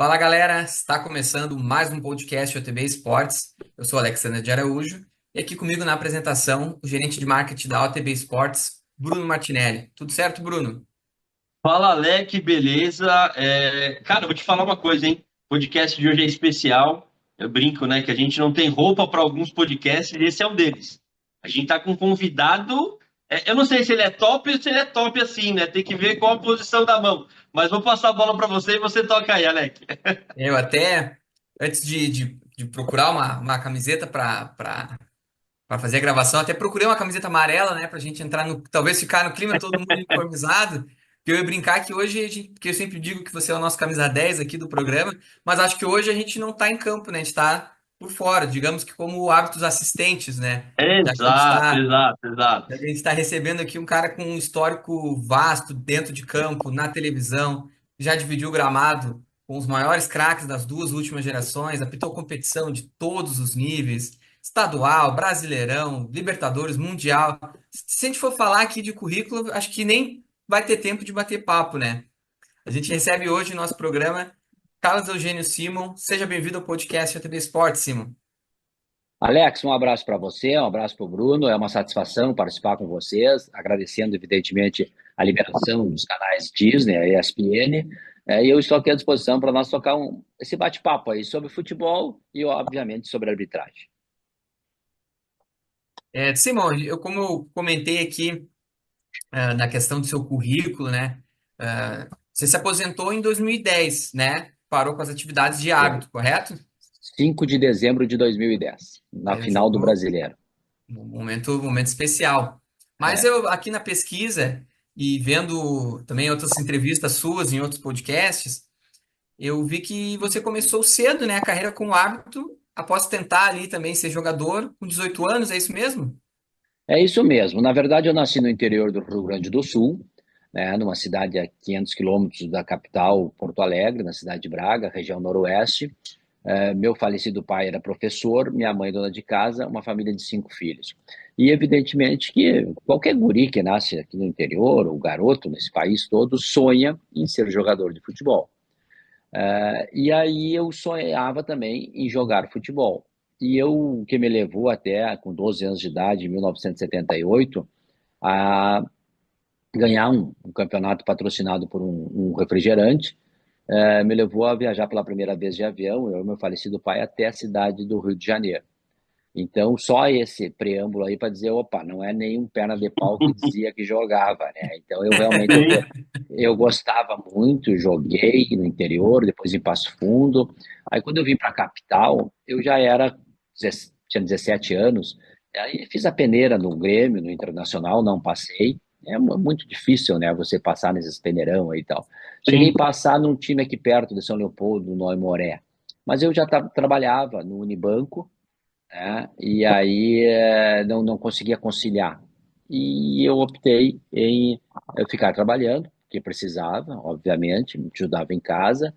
Fala galera, está começando mais um podcast OTB Esportes. Eu sou Alexandre de Araújo e aqui comigo na apresentação o gerente de marketing da OTB Esportes, Bruno Martinelli. Tudo certo, Bruno? Fala, Alec, beleza? Cara, eu vou te falar uma coisa, hein? O podcast de hoje é especial. Eu brinco, né, que a gente não tem roupa para alguns podcasts e esse é um deles. A gente tá com um convidado. Eu não sei se ele é top ou se ele é top assim, né? Tem que ver qual a posição da mão. Mas vou passar a bola para você e você toca aí, Alec. Eu até, antes de procurar uma camiseta para fazer a gravação, até procurei uma camiseta amarela, né, para a gente entrar no, talvez ficar no clima todo mundo uniformizado. Que eu ia brincar que hoje, porque eu sempre digo que você é o nosso camisa 10 aqui do programa, mas acho que hoje a gente não está em campo, né? A gente está por fora, digamos que como hábitos assistentes, né? Já que a gente Exato, está exato, exato. a gente está recebendo aqui um cara com um histórico vasto dentro de campo, na televisão, já dividiu o gramado com os maiores craques das duas últimas gerações, apitou competição de todos os níveis, estadual, Brasileirão, Libertadores, Mundial. Se a gente for falar aqui de currículo, acho que nem vai ter tempo de bater papo, né? A gente recebe hoje no nosso programa Carlos Eugênio Simon. Seja bem-vindo ao podcast ATB Esportes, Simon. Alex, um abraço para você, um abraço para o Bruno. É uma satisfação participar com vocês, agradecendo, evidentemente, a liberação dos canais Disney, a ESPN. E eu estou aqui à disposição para nós tocar esse bate-papo aí sobre futebol e, obviamente, sobre arbitragem. Simon, como eu comentei aqui na questão do seu currículo, né? Você se aposentou em 2010, né? Parou com as atividades de Foi árbitro, correto? 5 de dezembro de 2010, na final do Jogou Brasileiro. um momento especial. Mas É. eu, aqui na pesquisa e vendo também outras entrevistas suas em outros podcasts, eu vi que você começou cedo, né? A carreira como árbitro, após tentar ali também ser jogador, com 18 anos, é isso mesmo? É isso mesmo. Na verdade, eu nasci no interior do Rio Grande do Sul, né, numa cidade a 500 quilômetros da capital, Porto Alegre, na cidade de Braga, região noroeste. Meu falecido pai era professor, minha mãe dona de casa, uma família de 5 filhos. E evidentemente que qualquer guri que nasce aqui no interior, ou garoto nesse país todo, sonha em ser jogador de futebol. E aí eu sonhava também em jogar futebol. E o que me levou até, com 12 anos de idade, em 1978, a ganhar um campeonato patrocinado por um refrigerante, me levou a viajar pela primeira vez de avião, eu e meu falecido pai, até a cidade do Rio de Janeiro. Então, só esse preâmbulo aí para dizer, opa, não é nenhum perna de pau que dizia que jogava, né? Então, eu realmente eu gostava muito, joguei no interior, depois em Passo Fundo. Aí, quando eu vim para a capital, eu já tinha 17 anos, aí fiz a peneira no Grêmio, no Internacional, não passei. É muito difícil, né, você passar nesses peneirão aí e tal. Cheguei a Sim. passar num time aqui perto de São Leopoldo, no Aimoré. Mas eu já trabalhava no Unibanco, né? E aí não conseguia conciliar. E eu optei em ficar trabalhando, porque precisava, obviamente, me ajudava em casa,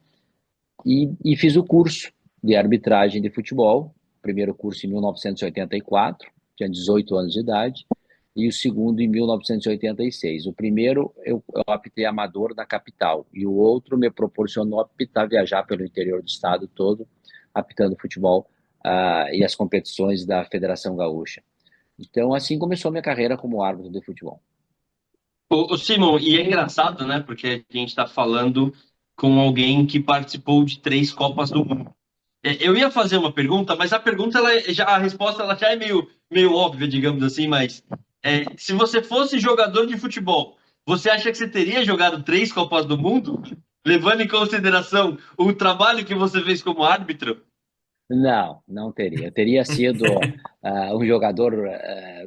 e fiz o curso de arbitragem de futebol, primeiro curso em 1984, tinha 18 anos de idade, e o segundo em 1986. O primeiro eu apitei amador na capital, e o outro me proporcionou apitar, viajar pelo interior do estado todo, apitando futebol e as competições da Federação Gaúcha. Então, assim começou a minha carreira como árbitro de futebol. Ô, Simon, e é engraçado, né? Porque a gente está falando com alguém que participou de 3 Copas do Mundo. Eu ia fazer uma pergunta, mas a pergunta, a resposta ela já é meio óbvia, digamos assim, mas se você fosse jogador de futebol, você acha que você teria jogado 3 Copas do Mundo? Levando em consideração o trabalho que você fez como árbitro? Não, não teria. Eu teria sido um jogador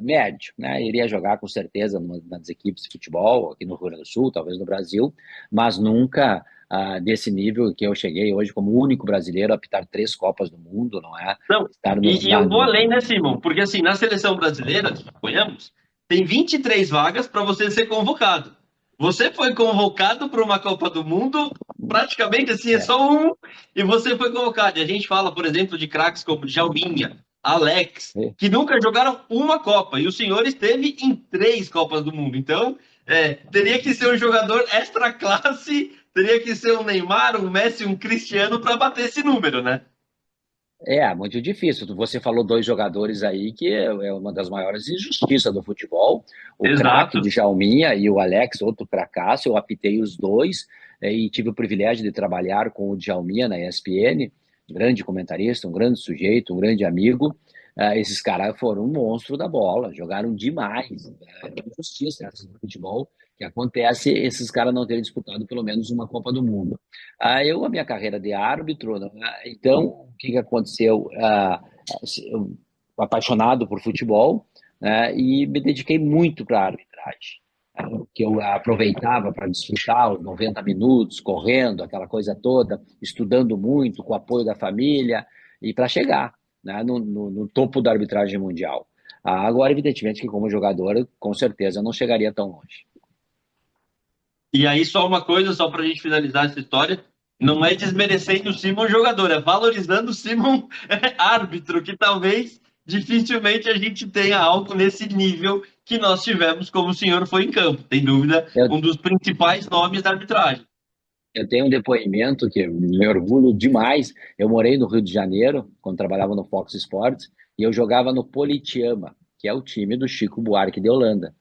médio, né? Iria jogar com certeza nas equipes de futebol aqui no Rio Grande do Sul, talvez no Brasil, mas nunca desse nível que eu cheguei hoje como o único brasileiro a apitar 3 Copas do Mundo, não é? Não. Estar E eu vou além, né, Simon? Porque assim, na seleção brasileira, suponhamos, tem 23 vagas para você ser convocado. Você foi convocado para uma Copa do Mundo, praticamente assim, é é, só um, e você foi convocado. E a gente fala, por exemplo, de craques como Djalminha, Alex, é, que nunca jogaram uma Copa, e o senhor esteve em 3 Copas do Mundo. Então, teria que ser um jogador extra classe Teria que ser um Neymar, um Messi, um Cristiano para bater esse número, né? É, muito difícil. Você falou dois jogadores aí que é uma das maiores injustiças do futebol. O craque Exato. de Djalminha e o Alex, outro cracaço. Eu apitei os dois e tive o privilégio de trabalhar com o Djalminha na ESPN, grande comentarista, um grande sujeito, um grande amigo. Esses caras foram um monstro da bola, jogaram demais. É injustiça essa do futebol que acontece esses caras não terem disputado pelo menos uma Copa do Mundo. A minha carreira de árbitro, né? Então, o que que aconteceu? Eu, apaixonado por futebol, né? E me dediquei muito para a arbitragem, que eu aproveitava para desfrutar os 90 minutos, correndo, aquela coisa toda, estudando muito, com o apoio da família, e para chegar, né? No topo da arbitragem mundial. Agora, evidentemente, que como jogador, com certeza, eu não chegaria tão longe. E aí, só uma coisa, só para a gente finalizar essa história, não é desmerecendo o Simon jogador, é valorizando o Simon árbitro, que talvez dificilmente a gente tenha algo nesse nível que nós tivemos como o senhor foi em campo. Tem dúvida, Eu, um dos principais nomes da arbitragem. Eu tenho um depoimento que me orgulho demais. Eu morei no Rio de Janeiro, quando trabalhava no Fox Sports, e eu jogava no Politeama, que é o time do Chico Buarque de Holanda.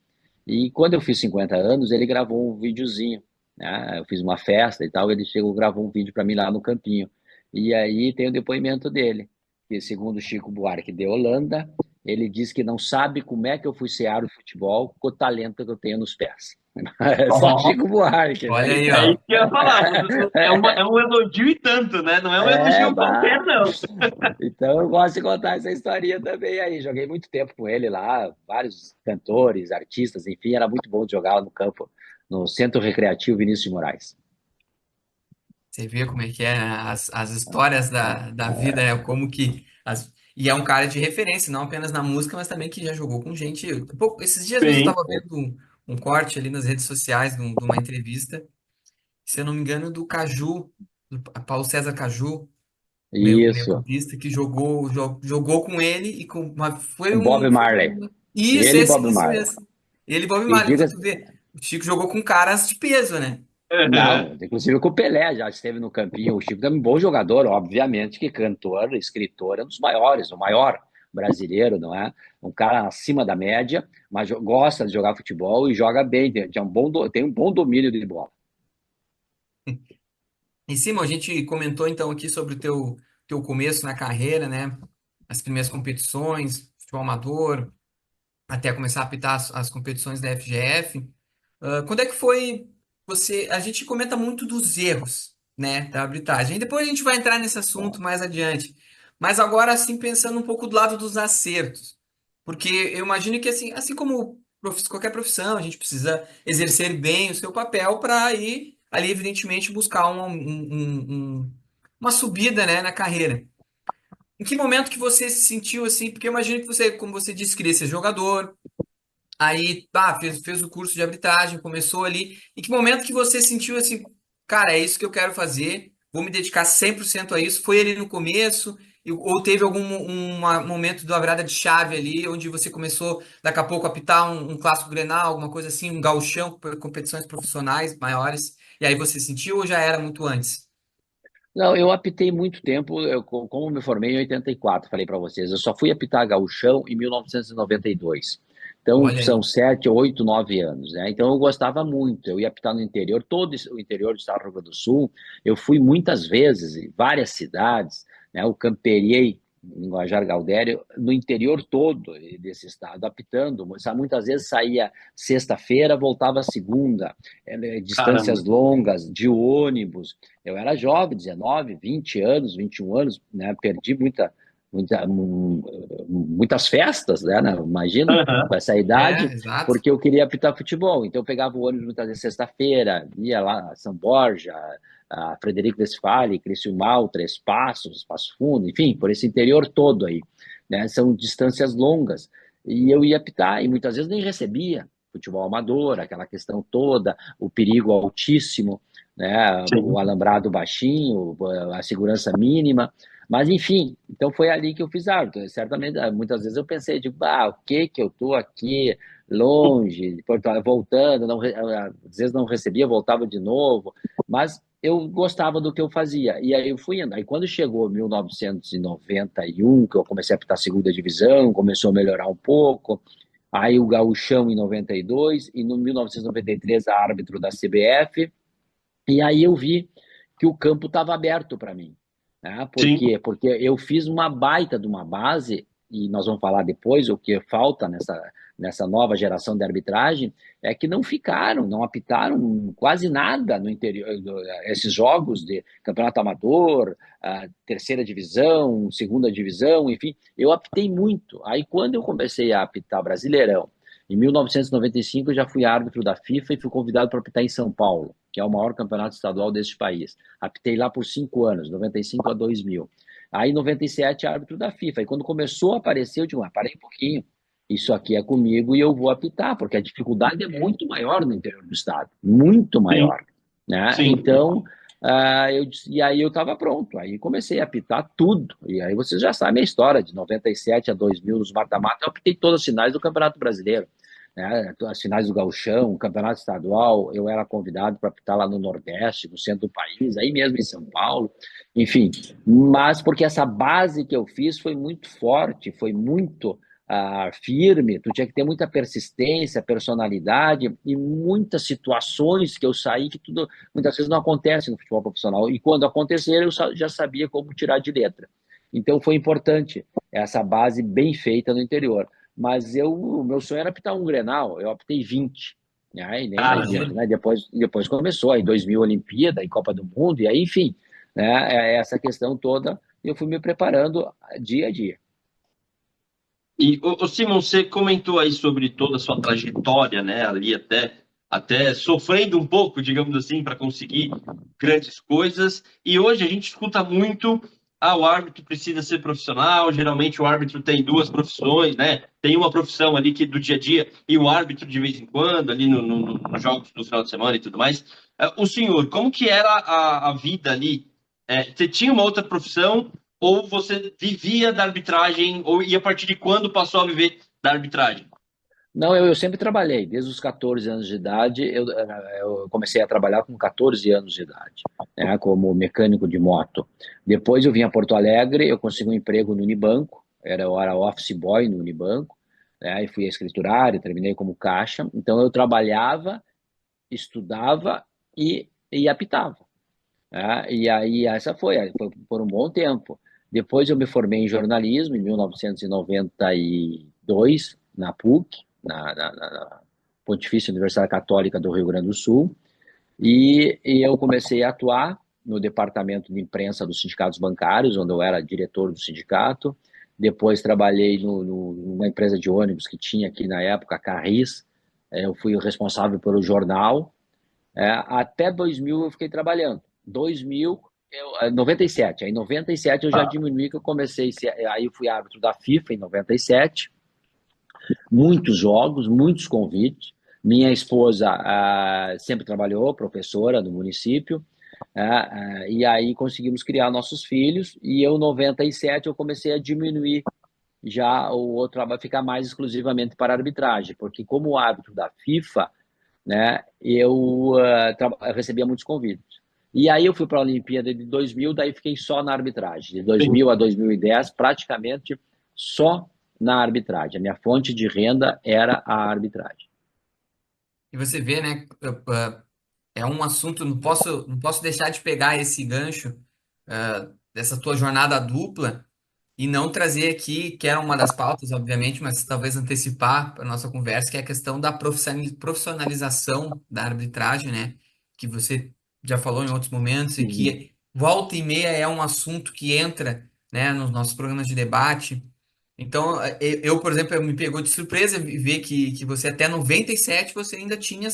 E quando eu fiz 50 anos, ele gravou um videozinho, né? Eu fiz uma festa e tal, ele chegou, gravou um vídeo para mim lá no campinho. E aí tem o depoimento dele, que segundo o Chico Buarque de Holanda, ele diz que não sabe como é que eu fui ser árbitro de futebol com o talento que eu tenho nos pés. É só Oh, Chico Buarque, né? Olha aí, é ó. isso que eu ia falar. É um elogio e tanto, né? Não é um É, elogio bah. qualquer, não. Então eu gosto de contar essa historinha também aí. Joguei muito tempo com ele lá, vários cantores, artistas, enfim, era muito bom de jogar no campo, no Centro Recreativo Vinícius de Moraes. Você vê como é que é, né? As histórias da vida, né? Como que. E é um cara de referência, não apenas na música, mas também que já jogou com gente. Esses dias mesmo eu Sim. estava vendo um corte ali nas redes sociais de uma entrevista, se eu não me engano, do Caju, do Paulo César Caju, Isso, meio-campista, que jogou com ele e foi com Bob Marley. Isso, Ele e Bob esse Marley. mesmo. Ele e Bob E Marley, diga, pra tu ver. O Chico jogou com caras de peso, né? não, inclusive com o Pelé já esteve no campinho. O Chico também é um bom jogador, obviamente, que cantor, escritor, é um dos maiores, o maior brasileiro, não é? Um cara acima da média, mas gosta de jogar futebol e joga bem, tem um bom domínio de bola. Em cima, a gente comentou então aqui sobre o teu começo na carreira, né? As primeiras competições, futebol amador, até começar a apitar as competições da FGF. Quando é que foi você? A gente comenta muito dos erros, né, da arbitragem. E depois a gente vai entrar nesse assunto mais adiante. Mas agora, assim, pensando um pouco do lado dos acertos. Porque eu imagino que, assim como qualquer profissão, a gente precisa exercer bem o seu papel para ir ali, evidentemente, buscar uma subida, né, na carreira. Em que momento que você se sentiu assim? Porque eu imagino que você, como você disse, queria ser jogador. Aí, fez o curso de arbitragem, começou ali. Em que momento que você sentiu assim, cara, é isso que eu quero fazer, vou me dedicar 100% a isso? Foi ali no começo? Ou teve algum momento da virada de chave ali, onde você começou, daqui a pouco, a apitar um clássico Grenal, alguma coisa assim, um gauchão, competições profissionais maiores, e aí você sentiu ou já era muito antes? Não, eu apitei muito tempo, como me formei em 84, falei para vocês, eu só fui apitar gauchão em 1992. Então, Olha são aí. 7, 8, 9 anos, né? Então, eu gostava muito, eu ia apitar no interior, todo o interior do estado do Rio Grande do Sul, eu fui muitas vezes em várias cidades, né? Eu camperiei em Guajar Galdério, no interior todo desse estado, apitando, muitas vezes saía sexta-feira, voltava segunda, Caramba. distâncias longas, de ônibus, eu era jovem, 19, 20 anos, 21 anos, né? Perdi muitas festas, né? Imagina, com essa É, idade, exato. porque eu queria apitar futebol. Então eu pegava o ônibus muitas vezes sexta-feira, ia lá a São Borja, a Frederico Westphalen, Criciúmal, Três Passos, Passo Fundo, enfim, por esse interior todo aí, né? São distâncias longas. E eu ia apitar, e muitas vezes nem recebia futebol amador, aquela questão toda, o perigo altíssimo, né? O Sim. alambrado baixinho, a segurança mínima, mas enfim, então foi ali que eu fiz árbitro. Certamente, muitas vezes eu pensei, tipo, o que que eu tô aqui longe, de Porto Alegre, voltando, não, às vezes não recebia, voltava de novo, mas eu gostava do que eu fazia. E aí eu fui indo. Aí quando chegou 1991, que eu comecei a apitar a segunda divisão, começou a melhorar um pouco. Aí o Gauchão em 92, e no 1993 árbitro da CBF. E aí eu vi que o campo estava aberto para mim. Né? Por Sim, quê? Porque eu fiz uma baita de uma base, e nós vamos falar depois o que falta nessa nova geração de arbitragem, é que não ficaram, não apitaram quase nada no interior, esses jogos de campeonato amador, terceira divisão, segunda divisão, enfim, eu apitei muito. Aí quando eu comecei a apitar Brasileirão, em 1995 eu já fui árbitro da FIFA e fui convidado para apitar em São Paulo, que é o maior campeonato estadual deste país. Apitei lá por 5 anos, 95 a 2000. Aí, em 97, árbitro da FIFA. E quando começou a aparecer, eu digo, parei um pouquinho. Isso aqui é comigo e eu vou apitar, porque a dificuldade é muito maior no interior do estado. Muito sim, maior. Né? sim. Então, e aí eu estava pronto. Aí comecei a apitar tudo. E aí vocês já sabem a história, de 97 a 2000, nos mata-mata, eu apitei todas as finais do Campeonato Brasileiro, né? As finais do Gauchão, campeonato estadual, eu era convidado para apitar lá no Nordeste, no centro do país, aí mesmo em São Paulo, enfim. Mas porque essa base que eu fiz foi muito forte, foi muito firme, tu tinha que ter muita persistência, personalidade e muitas situações que eu saí que tudo muitas vezes não acontece no futebol profissional. E quando acontecer, eu já sabia como tirar de letra. Então foi importante essa base bem feita no interior. Mas o meu sonho era apitar um Grenal, eu apitei 20. Aí nem mais Caramba. gente, né? Depois começou, aí 2000 Olimpíada, aí Copa do Mundo, e aí, enfim, né? Essa questão toda, eu fui me preparando dia a dia. E, Simon, você comentou aí sobre toda a sua trajetória, né, ali até sofrendo um pouco, digamos assim, para conseguir grandes coisas. E hoje a gente escuta muito, o árbitro precisa ser profissional, geralmente o árbitro tem duas profissões, né? Tem uma profissão ali que do dia a dia e o árbitro de vez em quando, ali nos jogos do final de semana e tudo mais. O senhor, como que era a vida ali? Você tinha uma outra profissão ou você vivia da arbitragem, ou e a partir de quando passou a viver da arbitragem? Não, eu sempre trabalhei, desde os 14 anos de idade, eu comecei a trabalhar com 14 anos de idade, né, como mecânico de moto. Depois eu vim a Porto Alegre, eu consegui um emprego no Unibanco, eu era office boy no Unibanco, né, e fui escriturário, terminei como caixa, então eu trabalhava, estudava e apitava. Né, e aí foi por um bom tempo. Depois eu me formei em jornalismo, em 1992, na PUC, na Pontifícia Universidade Católica do Rio Grande do Sul, e eu comecei a atuar no departamento de imprensa dos sindicatos bancários, onde eu era diretor do sindicato. Depois trabalhei numa empresa de ônibus que tinha aqui na época, a Carris. Eu fui o responsável pelo jornal. Até 2000 eu fiquei trabalhando. 2000, 97. Aí em 97 eu já diminuí, que eu comecei, aí eu fui árbitro da FIFA em 97, muitos jogos, muitos convites. Minha esposa sempre trabalhou, professora no município, e aí conseguimos criar nossos filhos, e eu, em 97, eu comecei a diminuir já o outro trabalho, ficar mais exclusivamente para a arbitragem, porque como árbitro da FIFA, né, eu recebia muitos convites. E aí eu fui para a Olimpíada de 2000, daí fiquei só na arbitragem. De 2000 a 2010, praticamente só na arbitragem. A minha fonte de renda era a arbitragem. E você vê, né? É um assunto, não posso deixar de pegar esse gancho, dessa tua jornada dupla e não trazer aqui, que era uma das pautas, obviamente, mas talvez antecipar para a nossa conversa, que é a questão da profissionalização da arbitragem, né? Que você já falou em outros momentos e Uhum. que volta e meia é um assunto que entra, né, nos nossos programas de debate. Então, eu, por exemplo, me pegou de surpresa ver que você até 97 você ainda tinha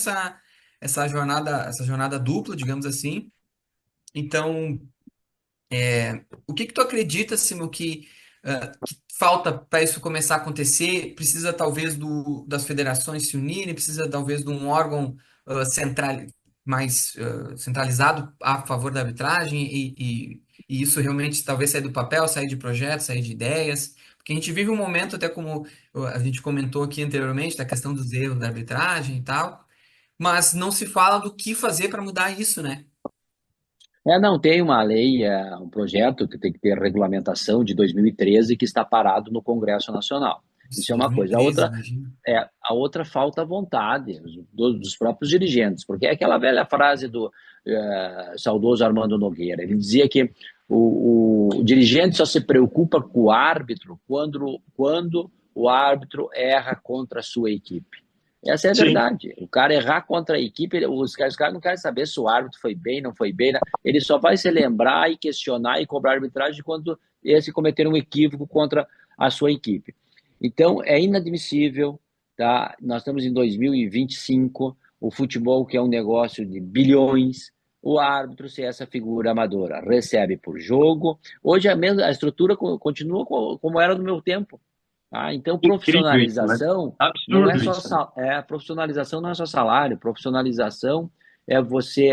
essa jornada dupla, digamos assim. Então, o que tu acredita, Simo, que falta para isso começar a acontecer? Precisa talvez das federações se unirem, precisa talvez de um órgão mais centralizado a favor da arbitragem e isso realmente talvez sair do papel, sair de projetos, sair de ideias. Porque a gente vive um momento, até como a gente comentou aqui anteriormente, da questão dos erros da arbitragem e tal, mas não se fala do que fazer para mudar isso, né? Não, tem uma lei, um projeto que tem que ter regulamentação de 2013 que está parado no Congresso Nacional. Isso Isso, é uma coisa. 2013, imagina. A outra falta vontade dos próprios dirigentes, porque é aquela velha frase do saudoso Armando Nogueira. Ele dizia que o dirigente só se preocupa com o árbitro quando o árbitro erra contra a sua equipe. Essa é a Sim. verdade. O cara errar contra a equipe, os caras não querem saber se o árbitro foi bem, não foi bem. Né? Ele só vai se lembrar e questionar e cobrar arbitragem quando esse cometer um equívoco contra a sua equipe. Então, é inadmissível, tá? Nós estamos em 2025, o futebol, que é um negócio de bilhões, o árbitro ser essa figura amadora, recebe por jogo. Hoje a estrutura continua como era no meu tempo. Então, Incrível isso, né? profissionalização não é Absurdo só isso. profissionalização não é só salário, profissionalização é você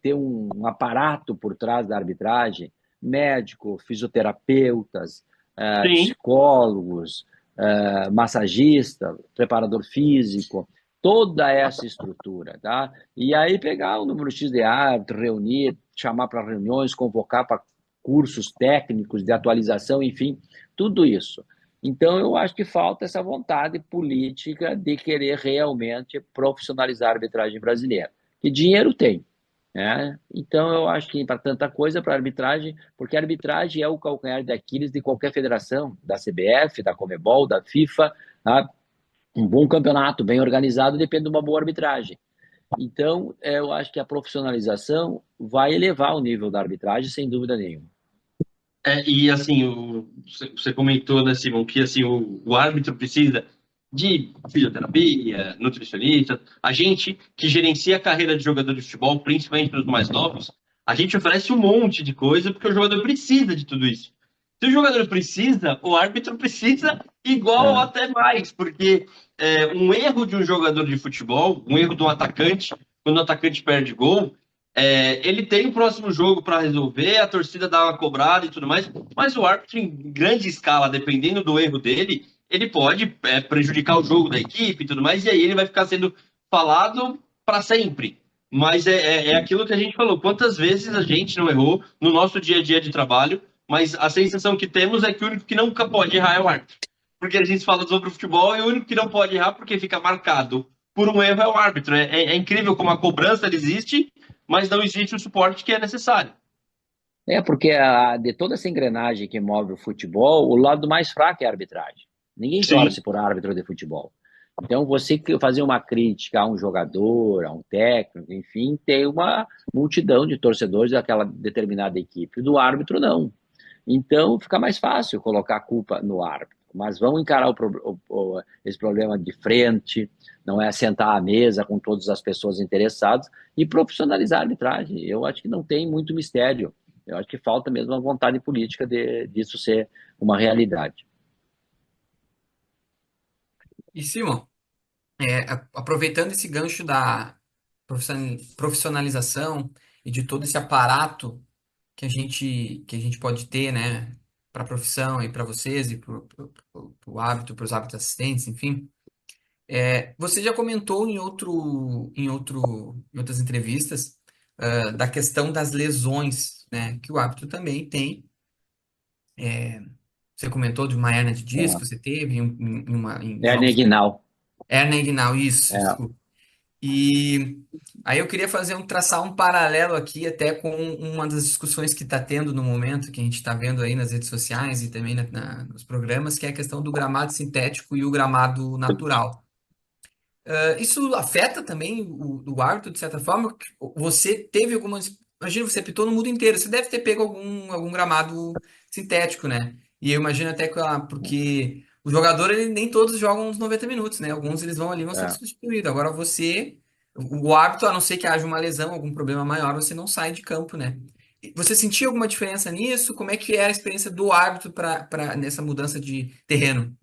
ter um aparato por trás da arbitragem, médico, fisioterapeutas, Sim. psicólogos, massagista, preparador físico, toda essa estrutura, tá? E aí pegar o número X de árbitro, reunir, chamar para reuniões, convocar para cursos técnicos de atualização, enfim, tudo isso. Então, eu acho que falta essa vontade política de querer realmente profissionalizar a arbitragem brasileira. Que dinheiro tem, né? Então, eu acho que para tanta coisa, para arbitragem, porque a arbitragem é o calcanhar de Aquiles de qualquer federação, da CBF, da Comebol, da FIFA. Tá? Um bom campeonato, bem organizado, depende de uma boa arbitragem. Então, eu acho que a profissionalização vai elevar o nível da arbitragem, sem dúvida nenhuma. E assim, você comentou, né, Simon, que assim, o árbitro precisa de fisioterapia, nutricionista. A gente que gerencia a carreira de jogador de futebol, principalmente para os mais novos, a gente oferece um monte de coisa porque o jogador precisa de tudo isso. Se o jogador precisa, o árbitro precisa igual ou É, até mais, porque um erro de um jogador de futebol, um erro de um atacante, quando o atacante perde gol, ele tem o próximo jogo para resolver, a torcida dá uma cobrada e tudo mais, mas o árbitro, em grande escala, dependendo do erro dele, ele pode prejudicar o jogo da equipe e tudo mais, e aí ele vai ficar sendo falado para sempre. Mas é aquilo que a gente falou: quantas vezes a gente não errou no nosso dia a dia de trabalho, mas a sensação que temos é que o único que nunca pode errar é o árbitro. Porque a gente fala sobre o futebol e o único que não pode errar porque fica marcado por um erro é o árbitro. É incrível como a cobrança existe, mas não existe o suporte que é necessário. porque de toda essa engrenagem que move o futebol, o lado mais fraco é a arbitragem. Ninguém Sim. torce por árbitro de futebol. Então, você fazer uma crítica a um jogador, a um técnico, enfim, tem uma multidão de torcedores daquela determinada equipe. Do árbitro, não. Então, fica mais fácil colocar a culpa no árbitro. Mas vamos encarar esse problema de frente, não é sentar à mesa com todas as pessoas interessadas e profissionalizar a arbitragem. Eu acho que não tem muito mistério. Eu acho que falta mesmo a vontade política disso ser uma realidade. E, Simon, aproveitando esse gancho da profissionalização e de todo esse aparato que a gente pode ter, né, para a profissão e para vocês e para o hábito, para os hábitos assistentes, enfim. Você já comentou em outras entrevistas, da questão das lesões, né, que o hábito também tem. Você comentou de uma hérnia de disco, É. você teve em Hernia jogos. inguinal. Hérnia inguinal, isso, É, desculpa. E aí eu queria traçar um paralelo aqui até com uma das discussões que está tendo no momento, que a gente está vendo aí nas redes sociais e também nos programas, que é a questão do gramado sintético e o gramado natural. Isso afeta também o árbitro, de certa forma? Você teve algumas. Imagina, você apitou no mundo inteiro, você deve ter pego algum gramado sintético, né? E eu imagino até que, porque o jogador, ele, nem todos jogam uns 90 minutos, né? Alguns eles vão ali e vão ser é. substituídos. Agora você, o árbitro, a não ser que haja uma lesão, algum problema maior, você não sai de campo, né? Você sentia alguma diferença nisso? Como é que era a experiência do árbitro nessa mudança de terreno?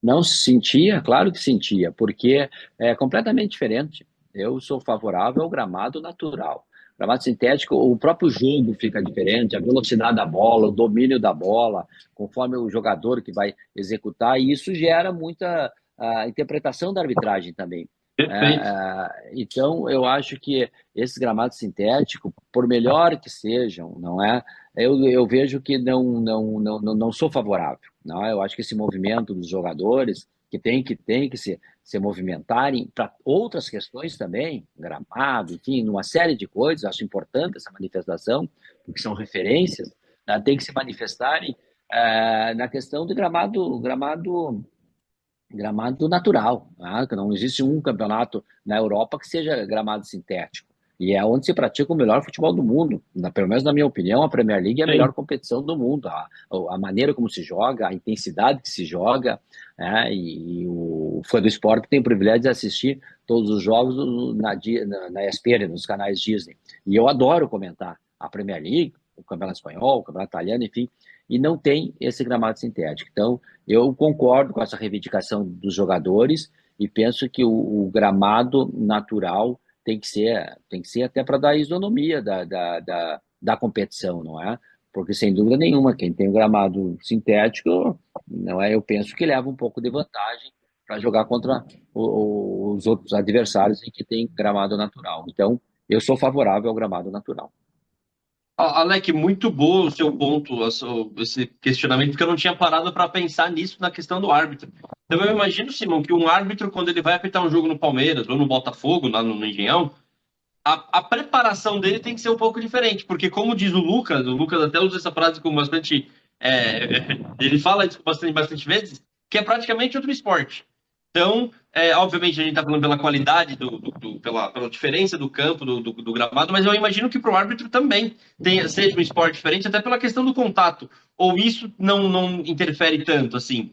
Não se sentia? Claro que sentia, porque é completamente diferente. Eu sou favorável ao gramado natural. Gramado sintético, o próprio jogo fica diferente, a velocidade da bola, o domínio da bola, conforme o jogador que vai executar, e isso gera muita interpretação da arbitragem também. Perfeito. Então, eu acho que esses gramados sintéticos, por melhor que sejam, não é? Eu vejo que não sou favorável. Não é? Eu acho que esse movimento dos jogadores que se movimentarem para outras questões também, gramado, enfim, numa série de coisas, acho importante essa manifestação, porque são referências, né? Tem que se manifestarem na questão do gramado natural, né? Que não existe um campeonato na Europa que seja gramado sintético. E é onde se pratica o melhor futebol do mundo. Pelo menos na minha opinião, a Premier League é a melhor Sim. competição do mundo. A maneira como se joga, a intensidade que se joga, né? E o fã do esporte tem o privilégio de assistir todos os jogos na ESPN, nos canais Disney. E eu adoro comentar a Premier League, o Campeonato Espanhol, o Campeonato Italiano, enfim, e não tem esse gramado sintético. Então, eu concordo com essa reivindicação dos jogadores e penso que o gramado natural tem que ser até para dar isonomia da competição, não é? Porque, sem dúvida nenhuma, quem tem o gramado sintético, não é? Eu penso que leva um pouco de vantagem para jogar contra os outros adversários em que tem gramado natural. Então, eu sou favorável ao gramado natural. Alec, muito bom o seu ponto, esse questionamento, porque eu não tinha parado para pensar nisso na questão do árbitro. Então eu imagino, Simão, que um árbitro, quando ele vai apitar um jogo no Palmeiras ou no Botafogo, lá no Engenhão, a preparação dele tem que ser um pouco diferente, porque como diz o Lucas até usa essa frase com bastante. Ele fala isso bastante vezes, que é praticamente outro esporte. Então, obviamente, a gente está falando pela qualidade, pela diferença do campo, do gramado, mas eu imagino que para o árbitro também seja um esporte diferente, até pela questão do contato. Ou isso não interfere tanto assim?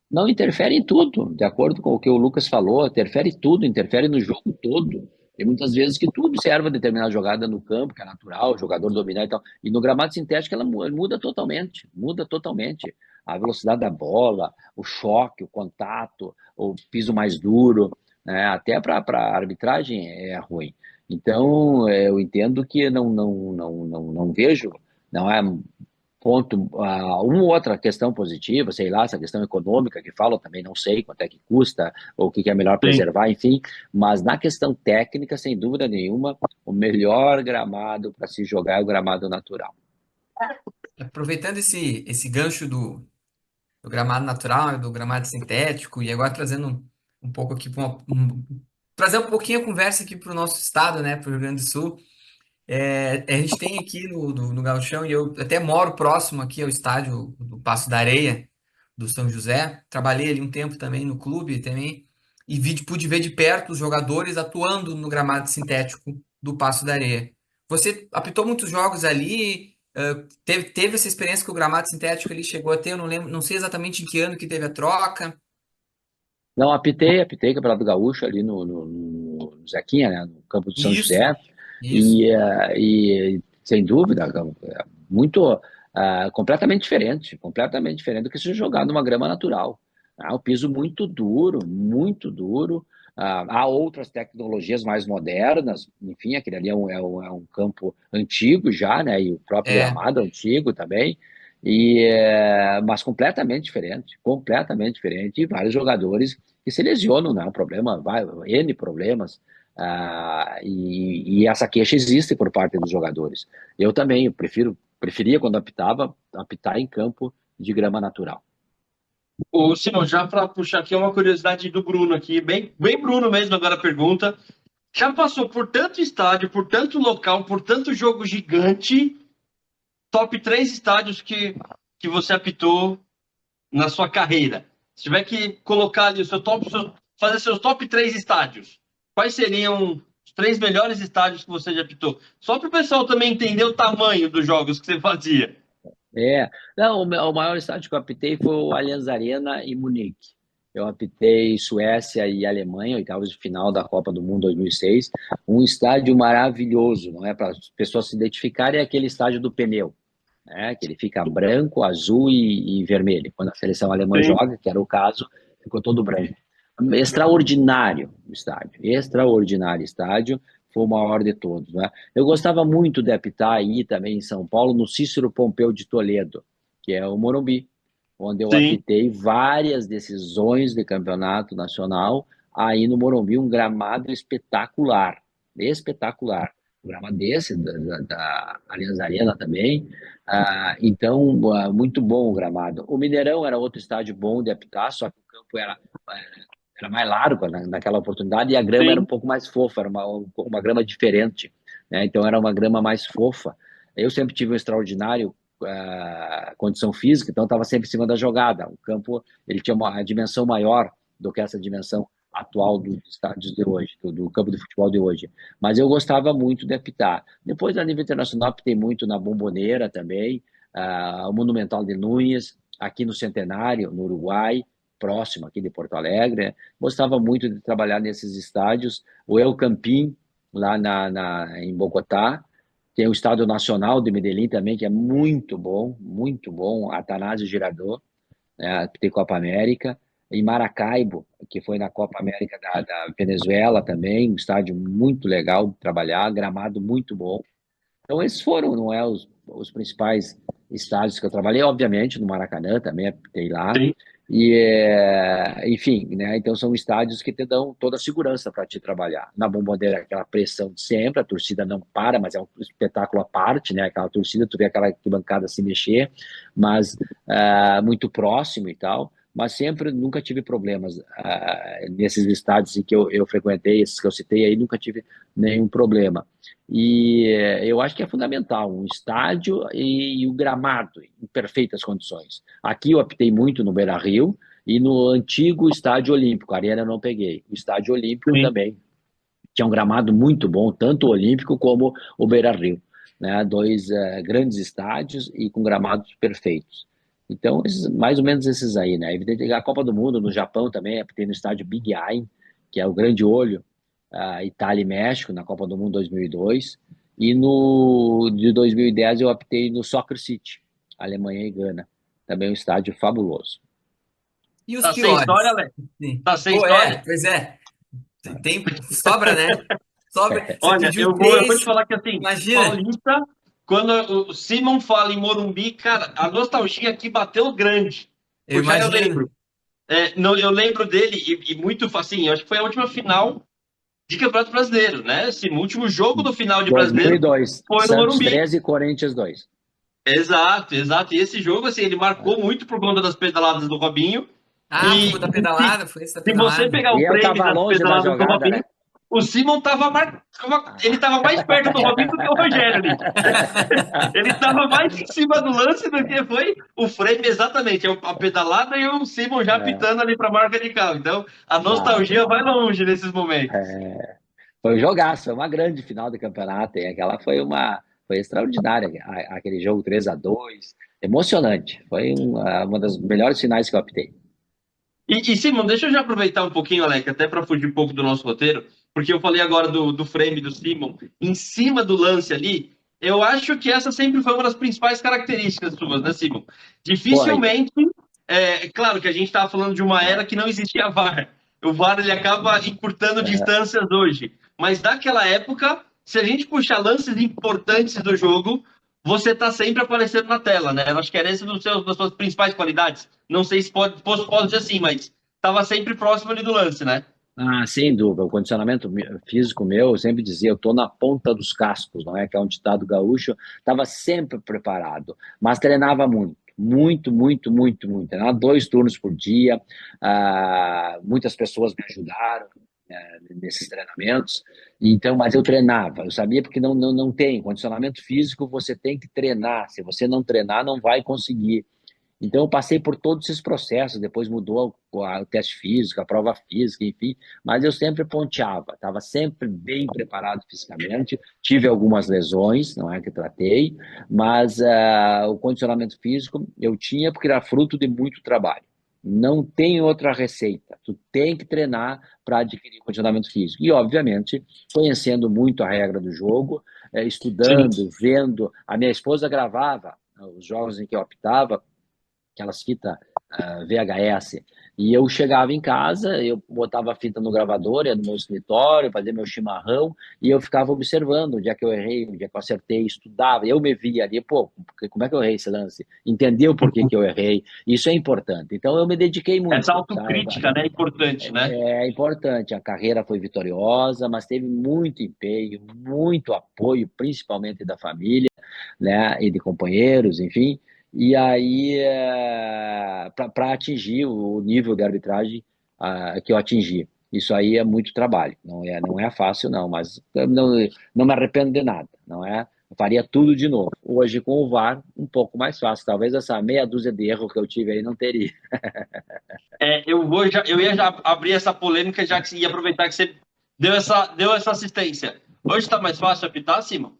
Não interfere em tudo, de acordo com o que o Lucas falou, interfere em tudo, interfere no jogo todo. Tem muitas vezes que tu observa determinada jogada no campo, que é natural, o jogador dominar e tal. E no gramado sintético ela muda totalmente, muda totalmente. A velocidade da bola, o choque, o contato, o piso mais duro, né? Até para a arbitragem é ruim. Então, eu entendo que não vejo, não é ponto, uma ou outra questão positiva, sei lá, essa questão econômica que falam, também não sei quanto é que custa, ou o que é melhor Sim. preservar, enfim, mas na questão técnica, sem dúvida nenhuma, o melhor gramado para se jogar é o gramado natural. Aproveitando esse gancho do gramado natural, do gramado sintético, e agora trazendo um pouco aqui trazer um pouquinho a conversa aqui para o nosso estado, né, para o Rio Grande do Sul. A gente tem aqui no Gauchão, e eu até moro próximo aqui ao estádio do Paço da Areia, do São José. Trabalhei ali um tempo também no clube também, e pude ver de perto os jogadores atuando no gramado sintético do Paço da Areia. Você apitou muitos jogos ali, teve essa experiência que o gramado sintético ali chegou a ter, eu não lembro, não sei exatamente em que ano que teve a troca. Não, apitei Campeonato Gaúcho ali no Zequinha, né, no campo do São Isso, José, isso. e sem dúvida, muito, completamente diferente do que se jogar numa grama natural. O piso muito duro. Há outras tecnologias mais modernas, enfim, aquele ali é um campo antigo já, né, e o próprio É, gramado é antigo também, mas completamente diferente, e vários jogadores que se lesionam, né? Um problema, N problemas, e essa queixa existe por parte dos jogadores. Eu também, preferia quando apitava, apitar em campo de grama natural. Ô, Simão, já para puxar aqui uma curiosidade do Bruno aqui, bem Bruno mesmo agora a pergunta. Já passou por tanto estádio, por tanto local, por tanto jogo gigante, top 3 estádios que você apitou na sua carreira. Se tiver que colocar ali fazer seus top 3 estádios, quais seriam os 3 melhores estádios que você já apitou? Só para o pessoal também entender o tamanho dos jogos que você fazia. É, não, o maior estádio que eu apitei foi o Allianz Arena em Munique. Eu apitei Suécia e Alemanha, oitavas de final da Copa do Mundo 2006. Um estádio maravilhoso, não é? Para as pessoas se identificarem, é aquele estádio do pneu, né? Que ele fica branco, azul e vermelho. Quando a seleção alemã Sim. joga, que era o caso, ficou todo branco. Extraordinário estádio, extraordinário estádio, foi o maior de todos, né? Eu gostava muito de apitar aí também em São Paulo, no Cícero Pompeu de Toledo, que é o Morumbi, onde eu Sim. apitei várias decisões de campeonato nacional aí no Morumbi um gramado espetacular, espetacular. Um gramado desse, da Allianz Arena também. Então, muito bom o gramado. O Mineirão era outro estádio bom de apitar, só que o campo era mais largo naquela oportunidade e a grama era um Sim. pouco mais fofa, era uma grama diferente, né? Então era uma grama mais fofa. Eu sempre tive um extraordinário condição física, então estava sempre em cima da jogada. O campo ele tinha uma dimensão maior do que essa dimensão atual dos estádios de hoje, do campo de futebol de hoje. Mas eu gostava muito de apitar. Depois, a nível internacional, apitei muito na Bombonera também, o Monumental de Núñez, aqui no Centenário, no Uruguai, próximo aqui de Porto Alegre. Gostava muito de trabalhar nesses estádios. O El Campín, lá em Bogotá. Tem o Estádio Nacional de Medellín também, que é muito bom. Atanásio Girardot, né, tem Copa América. Em Maracaibo, que foi na Copa América da Venezuela também, um estádio muito legal de trabalhar, gramado muito bom. Então, esses foram, não é, os principais estádios que eu trabalhei, obviamente, no Maracanã também, apitei lá. Sim. E, enfim, né? Então são estádios que te dão toda a segurança para te trabalhar. Na Bomboneira, aquela pressão de sempre, a torcida não para, mas é um espetáculo à parte, né? Aquela torcida, tu vê aquela bancada se mexer, mas muito próximo e tal. Mas sempre, nunca tive problemas nesses estádios em que eu frequentei, esses que eu citei aí, nunca tive nenhum problema. E eu acho que é fundamental um estádio e o gramado em perfeitas condições. Aqui eu optei muito no Beira-Rio e no antigo Estádio Olímpico. A Arena eu não peguei. O Estádio Olímpico Sim. também tinha um gramado muito bom, tanto o Olímpico como o Beira-Rio, né? Dois grandes estádios e com gramados perfeitos. Então, mais ou menos esses aí, né? Evidente, a Copa do Mundo no Japão também, tem no estádio Big Eye, que é o Grande Olho, Itália e México, na Copa do Mundo 2002. E no de 2010 eu optei no Soccer City, Alemanha e Gana. Também um estádio fabuloso. E os Tá sem história, piores? Alex? Sim. Tá sem Pô, história? pois é. Sobra, né? Sobra. Você Olha, pediu eu vou te três, falar que assim, imagina. Paulista, quando o Simon fala em Morumbi, cara, a nostalgia aqui bateu grande. Eu Porque aí eu imagino. lembro. Eu lembro dele e muito assim, eu acho que foi a última final de Campeonato Brasileiro, né? Esse último jogo do final de Brasileiro 2002, foi no Santos Morumbi. 13 e Corinthians 2. Exato, exato. E esse jogo, assim, ele marcou muito por conta das pedaladas do Robinho. Ah, E foi da pedalada, foi esse da se você pedalada. pegar E o eu frame tava das longe da pedaladas do jogada, Robinho, né? o Simon ele tava mais perto do Robinho do que o Rogério ali. Ele estava mais em cima do lance do que foi o frame, exatamente. A pedalada e o Simon já É, pitando ali para a marca de carro. Então, a foi, nostalgia vai longe nesses momentos. foi um jogaço, foi uma grande final do campeonato. E aquela foi extraordinária, aquele jogo 3-2, emocionante. Foi uma das melhores finais que eu optei. Simon, deixa eu já aproveitar um pouquinho, Alec, até para fugir um pouco do nosso roteiro, porque eu falei agora do frame do Simon, em cima do lance ali. Eu acho que essa sempre foi uma das principais características suas, né, Simon? Foi. Dificilmente, claro que a gente estava falando de uma era que não existia VAR. O VAR ele acaba encurtando distâncias hoje, mas naquela época, se a gente puxar lances importantes do jogo, você está sempre aparecendo na tela, né? Eu acho que era essa das suas principais qualidades. Não sei se pode ser assim, mas estava sempre próximo ali do lance, né? Sem dúvida. O condicionamento físico meu, eu sempre dizia, eu estou na ponta dos cascos, não é? Que é um ditado gaúcho. Estava sempre preparado, mas treinava muito. Muito, muito, muito, muito. Treinava 2 turnos por dia. Muitas pessoas me ajudaram nesses treinamentos. Então, mas eu treinava. Eu sabia porque não tem condicionamento físico. Você tem que treinar. Se você não treinar, não vai conseguir. Então, eu passei por todos esses processos, depois mudou o teste físico, a prova física, enfim, mas eu sempre ponteava, estava sempre bem preparado fisicamente, tive algumas lesões, não é que tratei, mas o condicionamento físico eu tinha porque era fruto de muito trabalho. Não tem outra receita, tu tem que treinar para adquirir condicionamento físico. E, obviamente, conhecendo muito a regra do jogo, Sim. estudando, vendo. A minha esposa gravava os jogos em que eu optava, aquelas fitas VHS, E eu chegava em casa, eu botava a fita no gravador, ia no meu escritório, fazia meu chimarrão, e eu ficava observando onde é que eu errei, onde é que eu acertei, estudava. Eu me via ali, pô, como é que eu errei esse lance? Entendia o porquê que eu errei. Isso é importante. Então eu me dediquei Essa muito, sabe? autocrítica, né, é importante, né? É importante. A carreira foi vitoriosa, mas teve muito empenho, muito apoio, principalmente da família, né, e de companheiros, enfim. E aí, para atingir o nível de arbitragem que eu atingi. Isso aí é muito trabalho, não é fácil não, mas eu não me arrependo de nada, não é? Eu faria tudo de novo. Hoje com o VAR um pouco mais fácil, talvez essa meia dúzia de erros que eu tive aí não teria. Eu ia já abrir essa polêmica já que ia aproveitar que você deu essa assistência. Hoje está mais fácil apitar, Simon?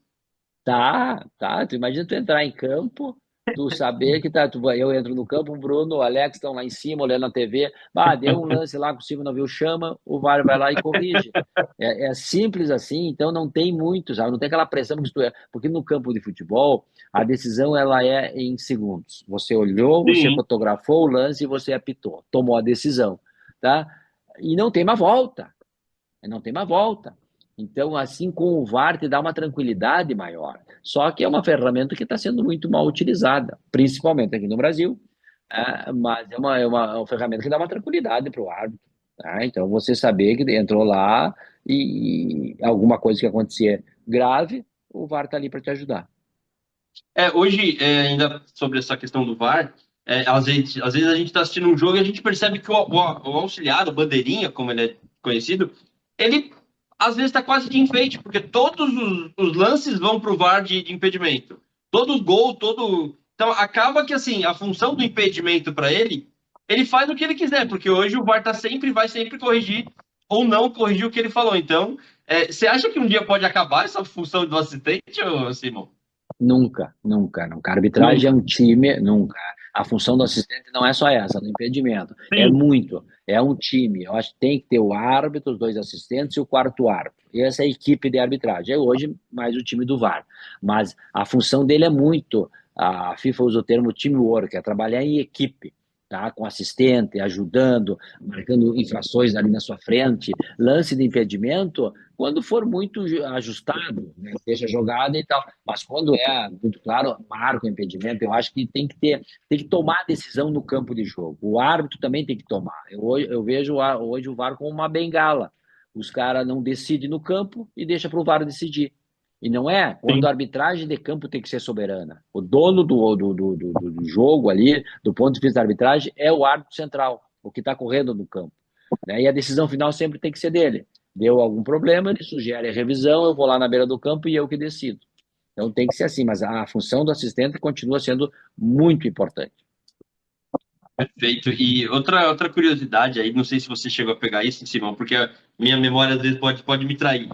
Tá, tá. Tu imagina tu entrar em campo, tu saber que tá, eu entro no campo, o Bruno, o Alex estão lá em cima olhando na TV. Deu um lance lá que o Silvio não viu, chama, o VAR vai lá e corrige. É simples assim, então não tem muito, sabe? Não tem aquela pressão que tu é, porque no campo de futebol a decisão ela é em segundos. Você olhou, você Sim, fotografou o lance e você apitou, tomou a decisão, tá? E não tem mais volta. Não tem mais volta. Então, assim, com o VAR te dá uma tranquilidade maior. Só que é uma ferramenta que está sendo muito mal utilizada, principalmente aqui no Brasil, mas é uma ferramenta que dá uma tranquilidade para o árbitro. Tá? Então, você saber que entrou lá e alguma coisa que acontecer grave, o VAR está ali para te ajudar. hoje, ainda sobre essa questão do VAR, às vezes a gente está assistindo um jogo e a gente percebe que o auxiliar, o bandeirinha, como ele é conhecido, ele às vezes está quase de enfeite, porque todos os lances vão para o VAR de impedimento. Todo gol, todo. Então acaba que assim, a função do impedimento para ele faz o que ele quiser, porque hoje o VAR vai sempre corrigir ou não corrigir o que ele falou. Então, você acha que um dia pode acabar essa função do assistente, ô, Simon? Nunca, nunca, nunca. A arbitragem é Nunca. um time, nunca. A função do assistente não é só essa, do impedimento. É Sim, muito. É um time. Eu acho que tem que ter o árbitro, os dois assistentes e o quarto árbitro. E essa é a equipe de arbitragem. É hoje mais o time do VAR. Mas a função dele é muito. A FIFA usa o termo teamwork, é trabalhar em equipe. Tá? Com assistente, ajudando, marcando infrações ali na sua frente, lance de impedimento, quando for muito ajustado, né? Deixa jogada e tal. Mas quando é muito claro, marca o impedimento, eu acho que tem que tomar a decisão no campo de jogo. O árbitro também tem que tomar. Eu vejo hoje o VAR como uma bengala. Os caras não decidem no campo e deixa para o VAR decidir. E não é quando sim. a arbitragem de campo tem que ser soberana. O dono do jogo ali, do ponto de vista da arbitragem, é o árbitro central, o que está correndo no campo. Né? E a decisão final sempre tem que ser dele. Deu algum problema, ele sugere a revisão, eu vou lá na beira do campo e eu que decido. Então tem que ser assim, mas a função do assistente continua sendo muito importante. Perfeito. E outra curiosidade aí, não sei se você chegou a pegar isso, Simão, porque a minha memória às vezes pode me trair.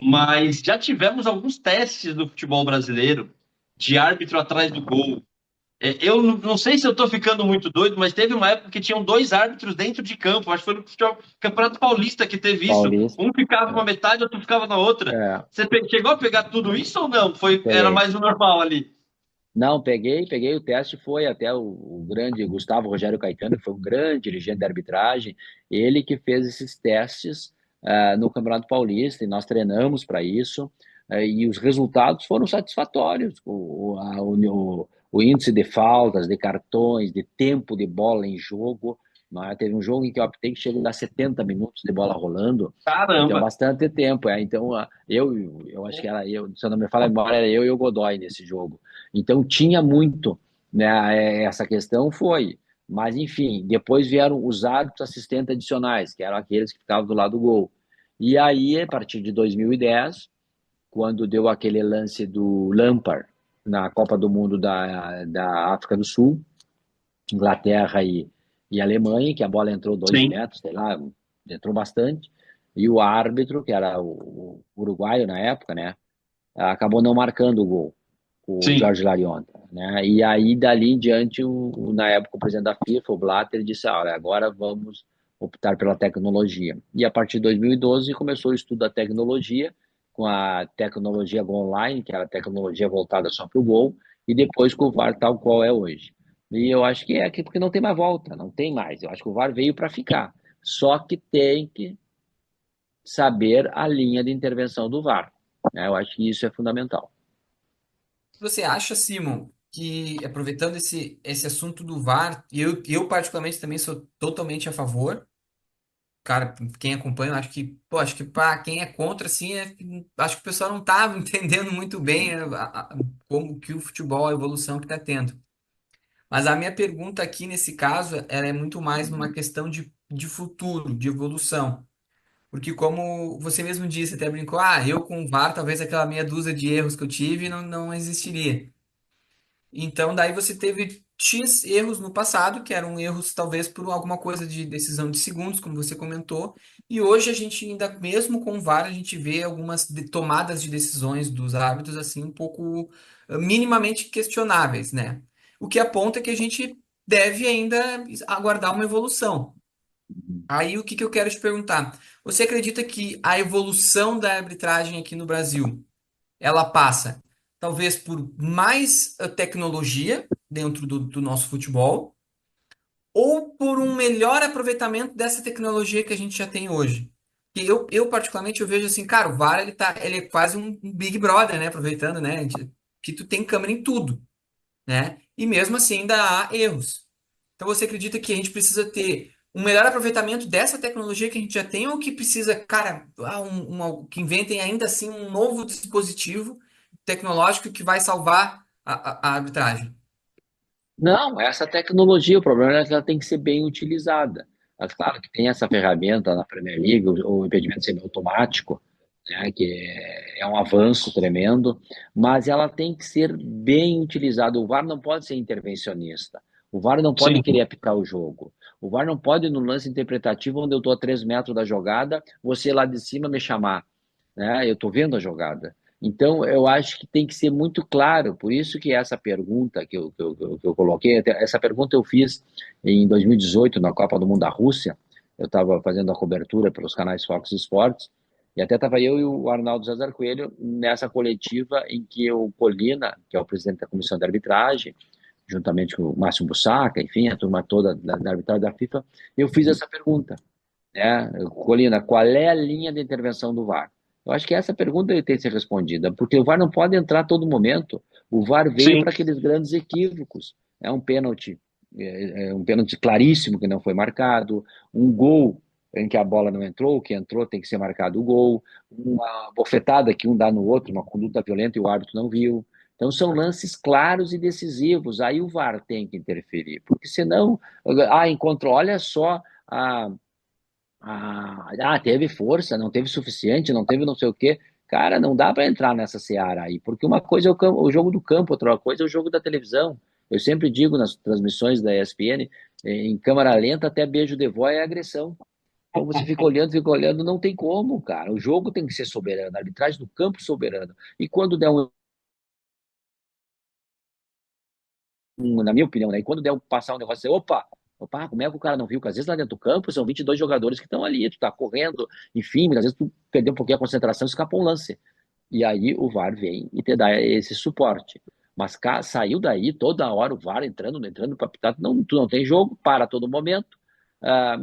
Mas já tivemos alguns testes do futebol brasileiro de árbitro atrás do gol. Eu não sei se eu estou ficando muito doido, mas teve uma época que tinham dois árbitros dentro de campo. Acho que foi no Campeonato Paulista que teve isso. Paulista, Um ficava numa metade, outro ficava na outra. é, Você chegou a pegar tudo isso ou não? Era peguei. mais o normal ali? Não, peguei o teste, foi até o grande Gustavo Rogério Caetano, que foi um grande dirigente de arbitragem, ele que fez esses testes no Campeonato Paulista, e nós treinamos para isso, e os resultados foram satisfatórios. O índice de faltas, de cartões, de tempo de bola em jogo, teve um jogo em que eu optei que chegou a dar 70 minutos de bola rolando, então Caramba! bastante tempo. Então, eu acho que era eu, se eu não me falo a memória, era eu e o Godoy nesse jogo. Então tinha muito, né? Essa questão foi. Mas, enfim, depois vieram os árbitros assistentes adicionais, que eram aqueles que ficavam do lado do gol. E aí, a partir de 2010, quando deu aquele lance do Lampard na Copa do Mundo da África do Sul, Inglaterra e Alemanha, que a bola entrou 2 metros, sei lá, entrou bastante, e o árbitro, que era o uruguaio na época, né, acabou não marcando o gol, o Sim. Jorge Larion, né? E aí dali em diante, na época o presidente da FIFA, o Blatter, disse: olha, agora vamos optar pela tecnologia. E a partir de 2012 começou o estudo da tecnologia, com a tecnologia online, que era a tecnologia voltada só para o gol, e depois com o VAR tal qual é hoje. E eu acho que é aqui porque não tem mais volta, não tem mais. Eu acho que o VAR veio para ficar. Só que tem que saber a linha de intervenção do VAR, né? Eu acho que isso é fundamental. Você acha, Simon, que aproveitando esse assunto do VAR, e eu particularmente também sou totalmente a favor, cara, quem acompanha, eu acho que, pô, acho que para quem é contra, assim, acho que o pessoal não tá entendendo muito bem como que o futebol, a evolução que tá tendo. Mas a minha pergunta aqui nesse caso, ela é muito mais numa questão de futuro, de evolução. Porque como você mesmo disse, até brincou, eu com o VAR, talvez aquela meia dúzia de erros que eu tive não existiria. Então, daí você teve X erros no passado, que eram erros talvez por alguma coisa de decisão de segundos, como você comentou, e hoje a gente ainda, mesmo com o VAR, a gente vê algumas tomadas de decisões dos árbitros assim um pouco minimamente questionáveis, né? O que aponta que a gente deve ainda aguardar uma evolução. Aí o que que eu quero te perguntar? Você acredita que a evolução da arbitragem aqui no Brasil ela passa talvez por mais tecnologia dentro do nosso futebol ou por um melhor aproveitamento dessa tecnologia que a gente já tem hoje. E eu particularmente, eu vejo assim, cara, o VAR, ele é quase um Big Brother, né? Aproveitando, né? Que tu tem câmera em tudo, né? E mesmo assim ainda há erros. Então você acredita que a gente precisa ter um melhor aproveitamento dessa tecnologia que a gente já tem ou que precisa, cara, que inventem ainda assim um novo dispositivo tecnológico que vai salvar a arbitragem? Não, essa tecnologia, o problema é que ela tem que ser bem utilizada. Mas claro que tem essa ferramenta na Premier League, o impedimento semiautomático, né, que é um avanço tremendo, mas ela tem que ser bem utilizada. O VAR não pode ser intervencionista. O VAR não pode Sim. querer apitar o jogo. O VAR não pode, no lance interpretativo, onde eu estou a 3 metros da jogada, você lá de cima me chamar, né? Eu estou vendo a jogada. Então, eu acho que tem que ser muito claro, por isso que essa pergunta que eu coloquei, essa pergunta eu fiz em 2018, na Copa do Mundo da Rússia, eu estava fazendo a cobertura pelos canais Fox Sports, e até estava eu e o Arnaldo César Coelho nessa coletiva em que o Colina, que é o presidente da comissão de arbitragem, juntamente com o Márcio Bussaca, enfim, a turma toda da arbitragem da FIFA, eu fiz essa pergunta, né? Colina, qual é a linha de intervenção do VAR? Eu acho que essa pergunta tem que ser respondida, porque o VAR não pode entrar a todo momento. O VAR veio Sim. para aqueles grandes equívocos. É um pênalti claríssimo que não foi marcado, um gol em que a bola não entrou, o que entrou tem que ser marcado o gol, uma bofetada que um dá no outro, uma conduta violenta e o árbitro não viu. Então são lances claros e decisivos. Aí o VAR tem que interferir, porque senão, encontrou, olha só a teve força, não teve suficiente, não teve não sei o quê. Cara, não dá para entrar nessa seara aí, porque uma coisa é o jogo do campo, outra coisa é o jogo da televisão. Eu sempre digo nas transmissões da ESPN, em câmera lenta, até beijo de vó é agressão. Então você fica olhando, não tem como, cara. O jogo tem que ser soberano, a arbitragem do campo soberano. E quando der na minha opinião, né? E quando der passar um negócio, você, opa, como é que o cara não viu? Porque às vezes lá dentro do campo são 22 jogadores que estão ali, tu tá correndo, enfim, mas às vezes tu perdeu um pouquinho a concentração e escapou um lance. E aí o VAR vem e te dá esse suporte. Mas saiu daí toda hora o VAR entrando para apitar, tu não tem jogo, para a todo momento,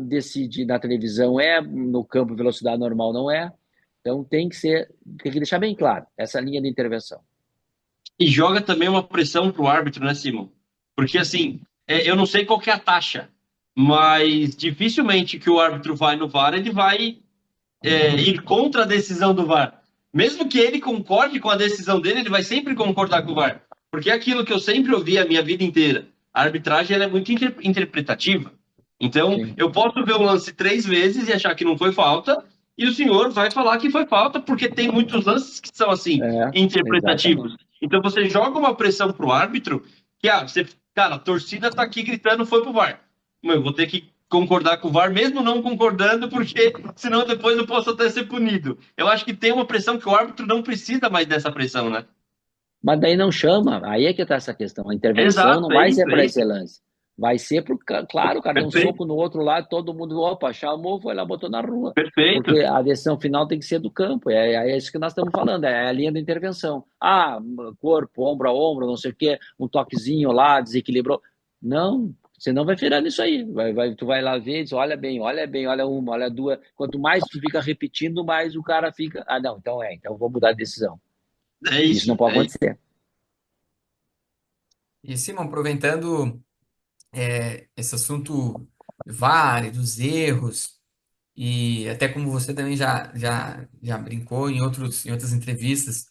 decide na televisão no campo velocidade normal não é. Então tem que deixar bem claro essa linha de intervenção. E joga também uma pressão pro árbitro, né, Simon? Porque, assim, eu não sei qual que é a taxa, mas dificilmente que o árbitro vai no VAR, ele vai ir contra a decisão do VAR. Mesmo que ele concorde com a decisão dele, ele vai sempre concordar com o VAR. Porque é aquilo que eu sempre ouvi a minha vida inteira. A arbitragem ela é muito interpretativa. Então, Sim, eu posso ver o lance 3 vezes e achar que não foi falta, e o senhor vai falar que foi falta, porque tem muitos lances que são assim, interpretativos. exatamente. Então, você joga uma pressão pro árbitro que, cara, a torcida tá aqui gritando, foi pro VAR. Mas eu vou ter que concordar com o VAR, mesmo não concordando, porque senão depois eu posso até ser punido. Eu acho que tem uma pressão que o árbitro não precisa mais dessa pressão, né? Mas daí não chama, aí é que tá essa questão. A intervenção não Exato, é vai ser isso, é para isso. esse lance. Vai ser claro, o cara deu um Perfeito, soco no outro lado, todo mundo, opa, chamou, foi lá, botou na rua. perfeito. Porque a decisão final tem que ser do campo, é isso que nós estamos falando, é a linha de intervenção. Corpo, ombro a ombro, não sei o quê, um toquezinho lá, desequilibrou. Não, você não vai virando isso aí. Tu vai lá ver, diz, olha bem, olha uma, olha duas. Quanto mais tu fica repetindo, mais o cara fica. Ah, não, então vou mudar a decisão. É Isso não isso, pode é isso. acontecer. E Simon, aproveitando esse assunto do VAR e dos erros, e até como você também já brincou em outras entrevistas,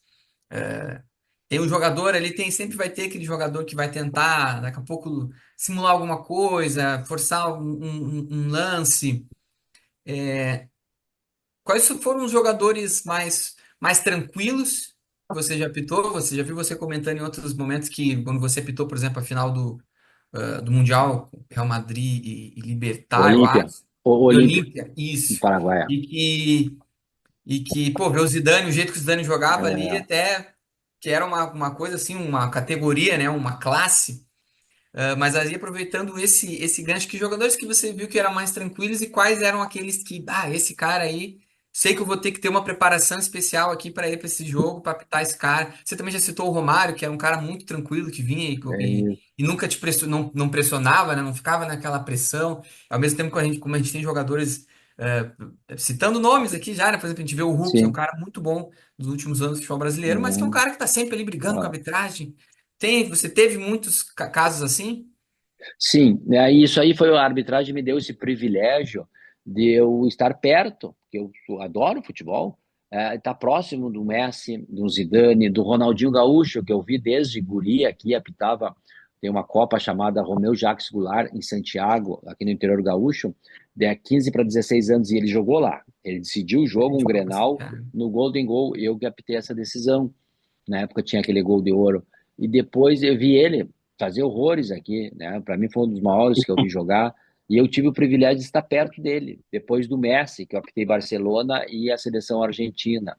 tem um jogador ali, sempre vai ter aquele jogador que vai tentar, daqui a pouco, simular alguma coisa, forçar um lance. Quais foram os jogadores mais tranquilos que você já apitou? Você já viu você comentando em outros momentos que quando você apitou, por exemplo, a final do Mundial, Real Madrid e Libertad, eu Olímpia. acho, e Olímpia, Olímpia, no isso. Paraguai. E que, pô, ver o Zidane, o jeito que o Zidane jogava ali, É, até que era uma coisa assim, uma categoria, né, uma classe. Mas aí, aproveitando esse gancho, que jogadores que você viu que eram mais tranquilos e quais eram aqueles que, esse cara aí, sei que eu vou ter que ter uma preparação especial aqui para ir para esse jogo, para apitar esse cara. Você também já citou o Romário, que era um cara muito tranquilo, que vinha é, e nunca não pressionava, né? Não ficava naquela pressão. Ao mesmo tempo que como a gente tem jogadores, citando nomes aqui já, né? Por exemplo, a gente vê o Hulk, que é um sim. cara muito bom nos últimos anos do futebol brasileiro, mas que é um É, cara que está sempre ali brigando com a ó. arbitragem. Você teve muitos casos assim? Sim, né, isso aí foi a arbitragem me deu esse privilégio de eu estar perto, porque eu adoro futebol, estar próximo do Messi, do Zidane, do Ronaldinho Gaúcho, que eu vi desde guri aqui, apitava, tem uma Copa chamada Romeu Jacques Goulart em Santiago, aqui no interior gaúcho, de 15 para 16 anos, e ele jogou lá. Ele decidiu o jogo, um Grande Copa Grenal, Santiago. no Golden Goal, eu que apitei essa decisão. Na época tinha aquele gol de ouro. E depois eu vi ele fazer horrores aqui, né? Para mim foi um dos maiores que eu vi jogar. E eu tive o privilégio de estar perto dele, depois do Messi, que eu apitei Barcelona e a seleção argentina.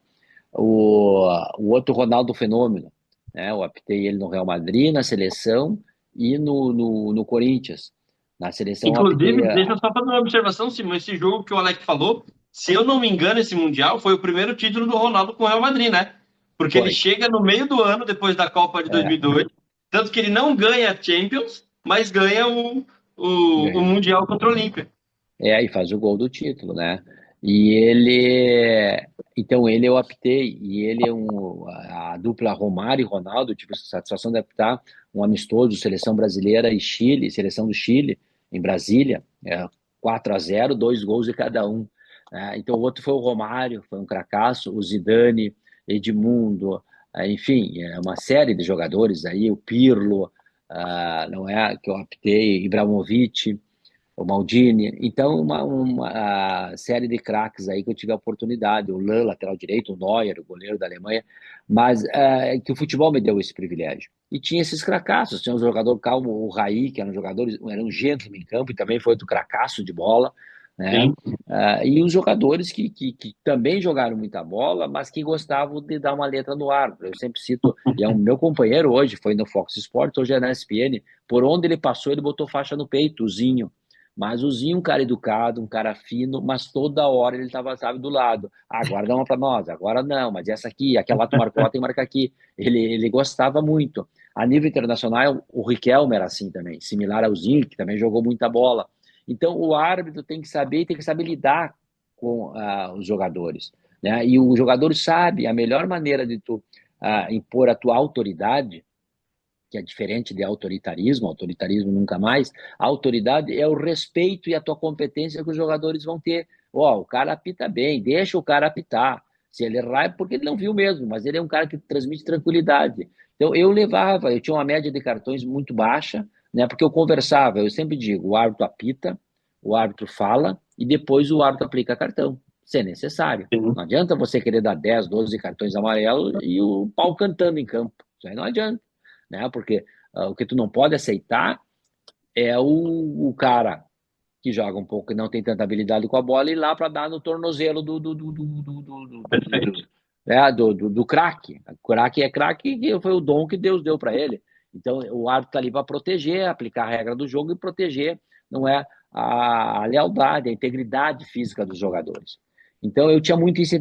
O outro Ronaldo Fenômeno, né? Eu apitei ele no Real Madrid, na seleção e no Corinthians. Na seleção eu apitei. Inclusive, deixa eu só fazer uma observação, Simão. Esse jogo que o Alex falou, se eu não me engano, esse Mundial foi o primeiro título do Ronaldo com o Real Madrid, né? Porque ele Foi. chega no meio do ano, depois da Copa de É, 2002, tanto que ele não ganha a Champions, mas ganha o ganha. Mundial contra o Olímpia. É, e faz o gol do título, né? E ele, então ele eu apitei, e ele é a dupla Romário e Ronaldo, tive a satisfação de apitar um amistoso, seleção brasileira e Chile, seleção do Chile, em Brasília, 4-0, dois gols de cada um. Né? Então o outro foi o Romário, foi um cracaço, o Zidane, Edmundo, enfim, uma série de jogadores aí, o Pirlo, não é, que eu apitei, Ibrahimovic, o Maldini. Então, uma série de craques aí que eu tive a oportunidade, o Lan, lateral direito, o Neuer, o goleiro da Alemanha, mas que o futebol me deu esse privilégio. E tinha esses cracassos, tinha um jogador calmo, o Raí, que era um gentleman em campo, e também foi outro cracaço de bola, né? Sim. E os jogadores que também jogaram muita bola, mas que gostavam de dar uma letra no árbitro. Eu sempre cito, e é um meu companheiro hoje, foi no Fox Sports, hoje é na ESPN, por onde ele passou, ele botou faixa no peito, o Zinho. Mas o Zinho, um cara educado, um cara fino, mas toda hora ele estava, sabe, do lado. Agora dá uma para nós, agora não, mas essa aqui, aquela lá tu marcou, lá tem que marcar aqui. Ele gostava muito. A nível internacional, o Riquelme era assim também, similar ao Zinho, que também jogou muita bola. Então, o árbitro tem que saber lidar com os jogadores, né? E o jogador sabe a melhor maneira de tu impor a tua autoridade, que é diferente de autoritarismo nunca mais. A autoridade é o respeito e a tua competência que os jogadores vão ter. Ó, o cara apita bem, deixa o cara apitar. Se ele errar é porque ele não viu mesmo, mas ele é um cara que transmite tranquilidade. Então eu tinha uma média de cartões muito baixa, né? Porque eu conversava, eu sempre digo, o árbitro apita, o árbitro fala e depois o árbitro aplica cartão, se é necessário. Sim. Não adianta você querer dar 10, 12 cartões amarelos e o pau cantando em campo. Isso aí não adianta, né? Porque o que tu não pode aceitar é o cara que joga um pouco e não tem tanta habilidade com a bola ir lá para dar no tornozelo Perfeito. do craque. O craque é craque e foi o dom que Deus deu para ele. Então o árbitro está ali para proteger, aplicar a regra do jogo e proteger, não é, a lealdade, a integridade física dos jogadores. Então eu tinha muito esse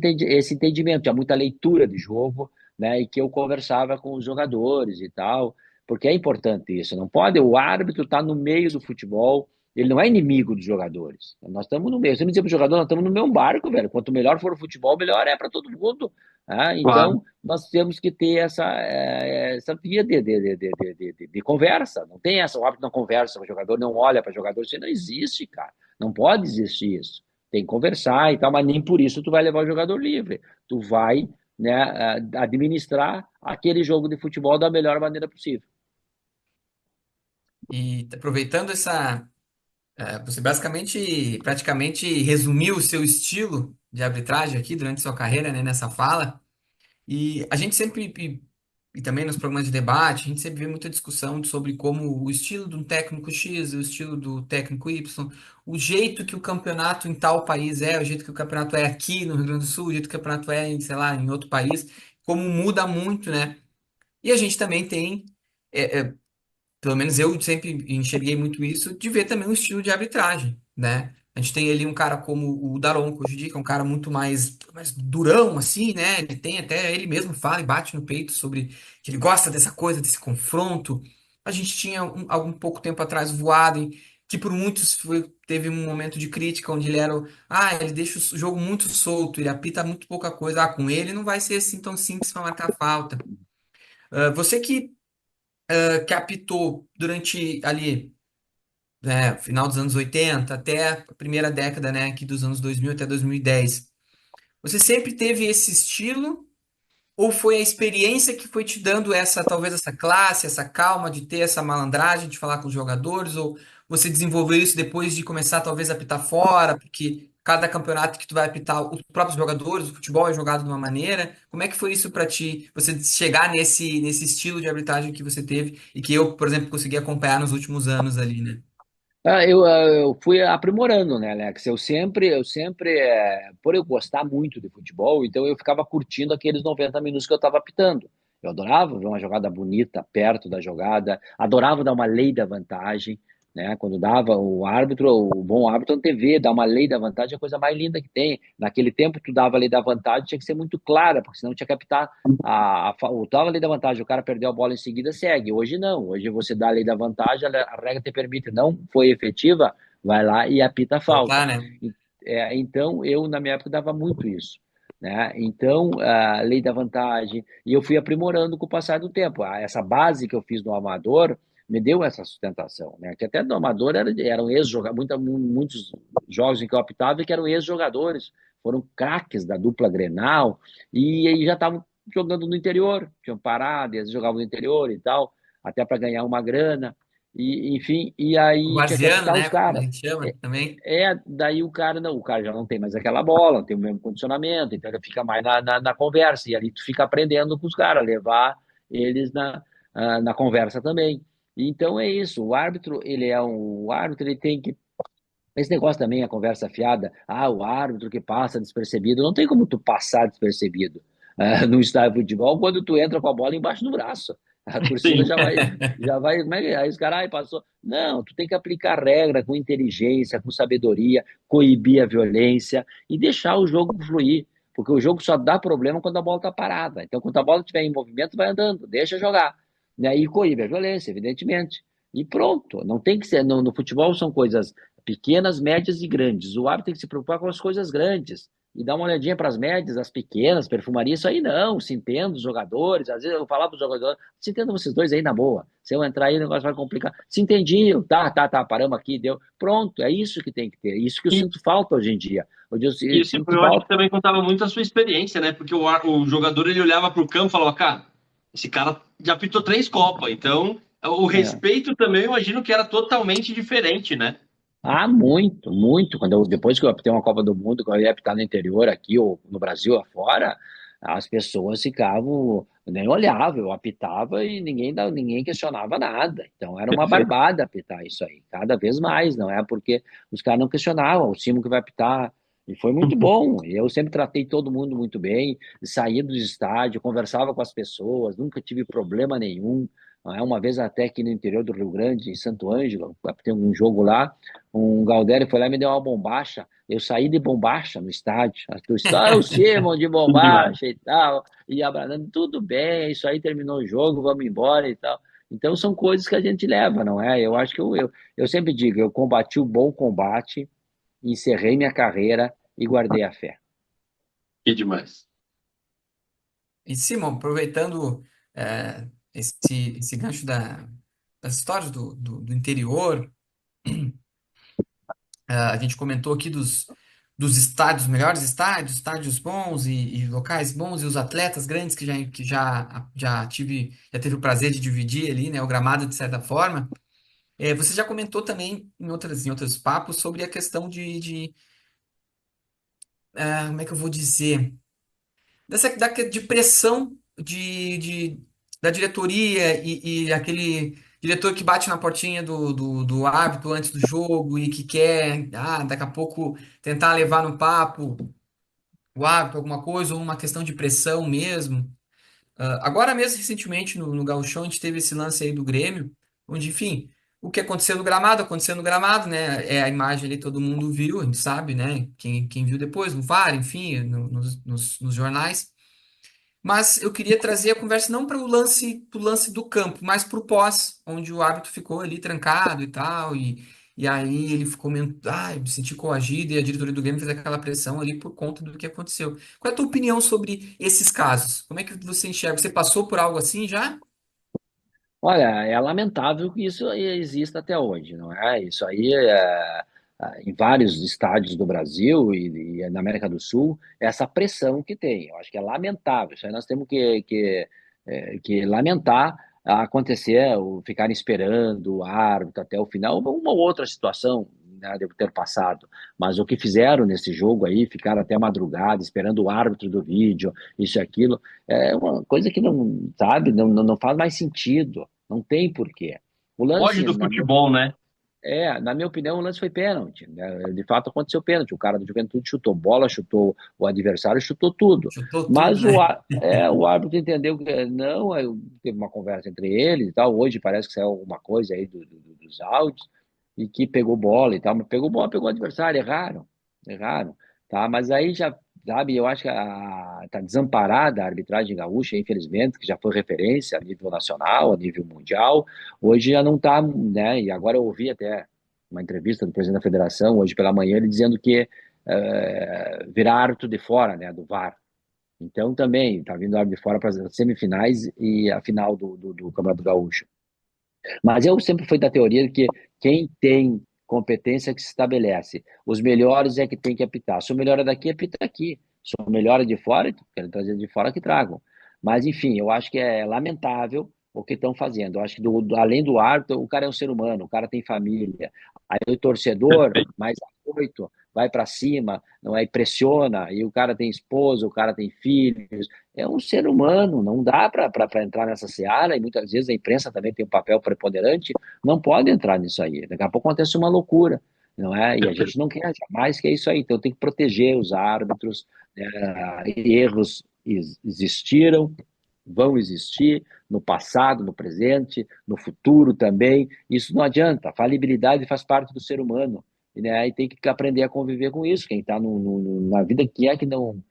entendimento, tinha muita leitura de jogo, né, e que eu conversava com os jogadores e tal, porque é importante isso. Não pode, o árbitro está no meio do futebol, ele não é inimigo dos jogadores. Nós estamos no meio. Você me diz para o jogador, nós estamos no mesmo barco, velho. Quanto melhor for o futebol, melhor é para todo mundo. Ah, Claro. então, nós temos que ter essa via de conversa. Não tem essa, o árbitro não conversa, o jogador não olha para o jogador. Isso não existe, cara. Não pode existir isso. Tem que conversar e tal, mas nem por isso tu vai levar o jogador livre. Tu vai, né, administrar aquele jogo de futebol da melhor maneira possível. E aproveitando você basicamente, praticamente resumiu o seu estilo de arbitragem aqui durante sua carreira, né, nessa fala. E a gente sempre, e também nos programas de debate, a gente sempre vê muita discussão sobre como o estilo de um técnico X, o estilo do técnico Y, o jeito que o campeonato em tal país é, o jeito que o campeonato é aqui no Rio Grande do Sul, o jeito que o campeonato é, em, sei lá, em outro país, como muda muito, né? E a gente também tem, é, é, pelo menos eu sempre enxerguei muito isso, de ver também o estilo de arbitragem, né? A gente tem ali um cara como o Daronco hoje em dia, que é um cara muito mais durão, assim, né? Ele tem até, ele mesmo fala e bate no peito sobre que ele gosta dessa coisa, desse confronto. A gente tinha, algum pouco tempo atrás, o Voaden, que por muitos teve um momento de crítica, onde ele era, ele deixa o jogo muito solto, ele apita muito pouca coisa. Ah, com ele não vai ser assim tão simples para marcar falta. Você que apitou durante ali, né, final dos anos 80 até a primeira década, né, aqui dos anos 2000 até 2010. Você sempre teve esse estilo ou foi a experiência que foi te dando talvez essa classe, essa calma de ter essa malandragem de falar com os jogadores, ou você desenvolveu isso depois de começar talvez a apitar fora, porque cada campeonato que tu vai apitar, os próprios jogadores, o futebol é jogado de uma maneira. Como é que foi isso para ti, você chegar nesse estilo de arbitragem que você teve e que eu, por exemplo, consegui acompanhar nos últimos anos ali, né? Eu fui aprimorando, né, Alex? Por eu gostar muito de futebol, então eu ficava curtindo aqueles 90 minutos que eu estava apitando. Eu adorava ver uma jogada bonita perto da jogada, adorava dar uma lei da vantagem, né? Quando dava o bom árbitro na TV, dar uma lei da vantagem é a coisa mais linda que tem. Naquele tempo, tu dava a lei da vantagem, tinha que ser muito clara, porque senão tinha que apitar dava a lei da vantagem, o cara perdeu a bola em seguida, segue. Hoje não, hoje você dá a lei da vantagem, a regra te permite, não foi efetiva, vai lá e apita a falta. Voltar, né? Então, eu na minha época dava muito isso. Né? Então, a lei da vantagem, e eu fui aprimorando com o passar do tempo. Essa base que eu fiz no Amador me deu essa sustentação, né? Que até no Amador eram ex-jogadores, muitos jogos em que eu apitava e que eram ex-jogadores, foram craques da dupla Grenal, e já estavam jogando no interior, tinham parado, e às vezes jogavam no interior e tal, até para ganhar uma grana, e enfim, e aí tinha que Varziano, apitar os né? Como a caras. gente chama também. Daí o cara já não tem mais aquela bola, não tem o mesmo condicionamento, então ele fica mais na conversa, e ali tu fica aprendendo com os caras, levar eles na conversa também. Então é isso, o árbitro ele tem que esse negócio também, a conversa fiada, o árbitro que passa despercebido, não tem como tu passar despercebido no estádio de futebol quando tu entra com a bola embaixo do braço. A torcida Sim. como é que é? Aí os caras, passou. Não, tu tem que aplicar regra com inteligência, com sabedoria, coibir a violência e deixar o jogo fluir. Porque o jogo só dá problema quando a bola tá parada. Então, quando a bola estiver em movimento, vai andando, deixa jogar. Né? E coíbe a violência, evidentemente. E pronto, não tem que ser. No futebol são coisas pequenas, médias e grandes. O árbitro tem que se preocupar com as coisas grandes e dar uma olhadinha para as médias, as pequenas, perfumaria, isso aí não, se entenda os jogadores, às vezes eu falava para os jogadores, se entenda vocês dois aí na boa, se eu entrar aí o negócio vai complicar, se entendiam, tá, paramos aqui, deu, pronto, é isso que tem que ter, isso que eu E sinto falta hoje em dia, hoje eu isso sinto eu acho que falta, também contava muito a sua experiência, né? Porque o jogador ele olhava para o campo e falava, cara, esse cara já apitou 3 Copas, então o é. respeito também eu imagino que era totalmente diferente, né? Muito, muito. Depois que eu apitei uma Copa do Mundo, que eu ia apitar no interior aqui, ou no Brasil afora, as pessoas ficavam, nem olhavam, eu apitava e ninguém questionava nada. Então era uma barbada apitar isso aí, cada vez mais, não é? Porque os caras não questionavam, o Simo que vai apitar. E foi muito bom. Eu sempre tratei todo mundo muito bem, saía dos estádios, conversava com as pessoas, nunca tive problema nenhum. Não é? Uma vez até aqui no interior do Rio Grande, em Santo Ângelo, tem um jogo lá, um Galdério foi lá e me deu uma bombacha. Eu saí de bombacha no estádio. A torcida, o Simon de Demais. bombacha e tal. E abraçando, tudo bem, isso aí terminou o jogo, vamos embora e tal. Então são coisas que a gente leva, não é? Eu acho que eu sempre digo, eu combati o bom combate, encerrei minha carreira e guardei a fé. Que demais. E Simon, aproveitando esse gancho das histórias do interior, a gente comentou aqui dos estádios, melhores estádios, estádios bons e locais bons, e os atletas grandes já teve o prazer de dividir ali, né, o gramado de certa forma. Você já comentou também em outros papos sobre a questão como é que eu vou dizer? De pressão da diretoria e aquele diretor que bate na portinha do árbitro antes do jogo e que quer, daqui a pouco, tentar levar no papo o árbitro, alguma coisa, ou uma questão de pressão mesmo. Agora mesmo, recentemente, no Gauchão, a gente teve esse lance aí do Grêmio, onde, enfim, o que aconteceu no gramado, né? É a imagem ali, todo mundo viu, a gente sabe, né? Quem viu depois, no VAR, enfim, nos jornais. Mas eu queria trazer a conversa não para o lance, pro lance do campo, mas para o pós, onde o árbitro ficou ali trancado e tal, e aí ele ficou meio, eu me senti coagido, e a diretoria do Grêmio fez aquela pressão ali por conta do que aconteceu. Qual é a tua opinião sobre esses casos? Como é que você enxerga? Você passou por algo assim já? Olha, é lamentável que isso aí exista até hoje, não é? Isso aí em vários estádios do Brasil e na América do Sul, essa pressão que tem. Eu acho que é lamentável. Isso aí nós temos que lamentar acontecer, ou ficar esperando o árbitro até o final, uma ou outra situação, né, deve ter passado. Mas o que fizeram nesse jogo aí, ficaram até madrugada esperando o árbitro do vídeo, isso e aquilo, é uma coisa que não, sabe, não faz mais sentido. Não tem porquê. O Foge lance, do futebol, né? na minha opinião, o lance foi pênalti, né? De fato, aconteceu pênalti. O cara do Juventude chutou bola, chutou o adversário, chutou tudo. Chutou tudo, Mas né? o árbitro entendeu que não, teve uma conversa entre eles e tal. Hoje parece que saiu alguma coisa aí dos áudios e que pegou bola e tal. Mas pegou bola, pegou o adversário, erraram, tá? Mas aí já, sabe, eu acho que tá desamparada a arbitragem gaúcha, infelizmente, que já foi referência a nível nacional, a nível mundial. Hoje já não está, né? E agora eu ouvi até uma entrevista do presidente da federação hoje pela manhã, ele dizendo que virá árbitro de fora, né, do VAR. Então também está vindo árbitro de fora para as semifinais e a final do Campeonato Gaúcho. Mas eu sempre fui da teoria de que quem tem competência é que se estabelece. Os melhores é que tem que apitar. Se o melhor é daqui, apita aqui. Se o melhor é de fora, querem trazer de fora que tragam. Mas, enfim, eu acho que é lamentável o que estão fazendo. Eu acho que, além do árbitro, o cara é um ser humano, o cara tem família. Aí o torcedor, Perfeito. mais afoito, vai para cima, não é? E pressiona, e o cara tem esposa, o cara tem filhos. É um ser humano, não dá para entrar nessa seara, e muitas vezes a imprensa também tem um papel preponderante, não pode entrar nisso aí. Daqui a pouco acontece uma loucura, não é? E a gente não quer jamais que é isso aí. Então tem que proteger os árbitros, né? Erros existiram, vão existir no passado, no presente, no futuro também. Isso não adianta. A falibilidade faz parte do ser humano, né? E tem que aprender a conviver com isso. Quem está na vida, quem é que não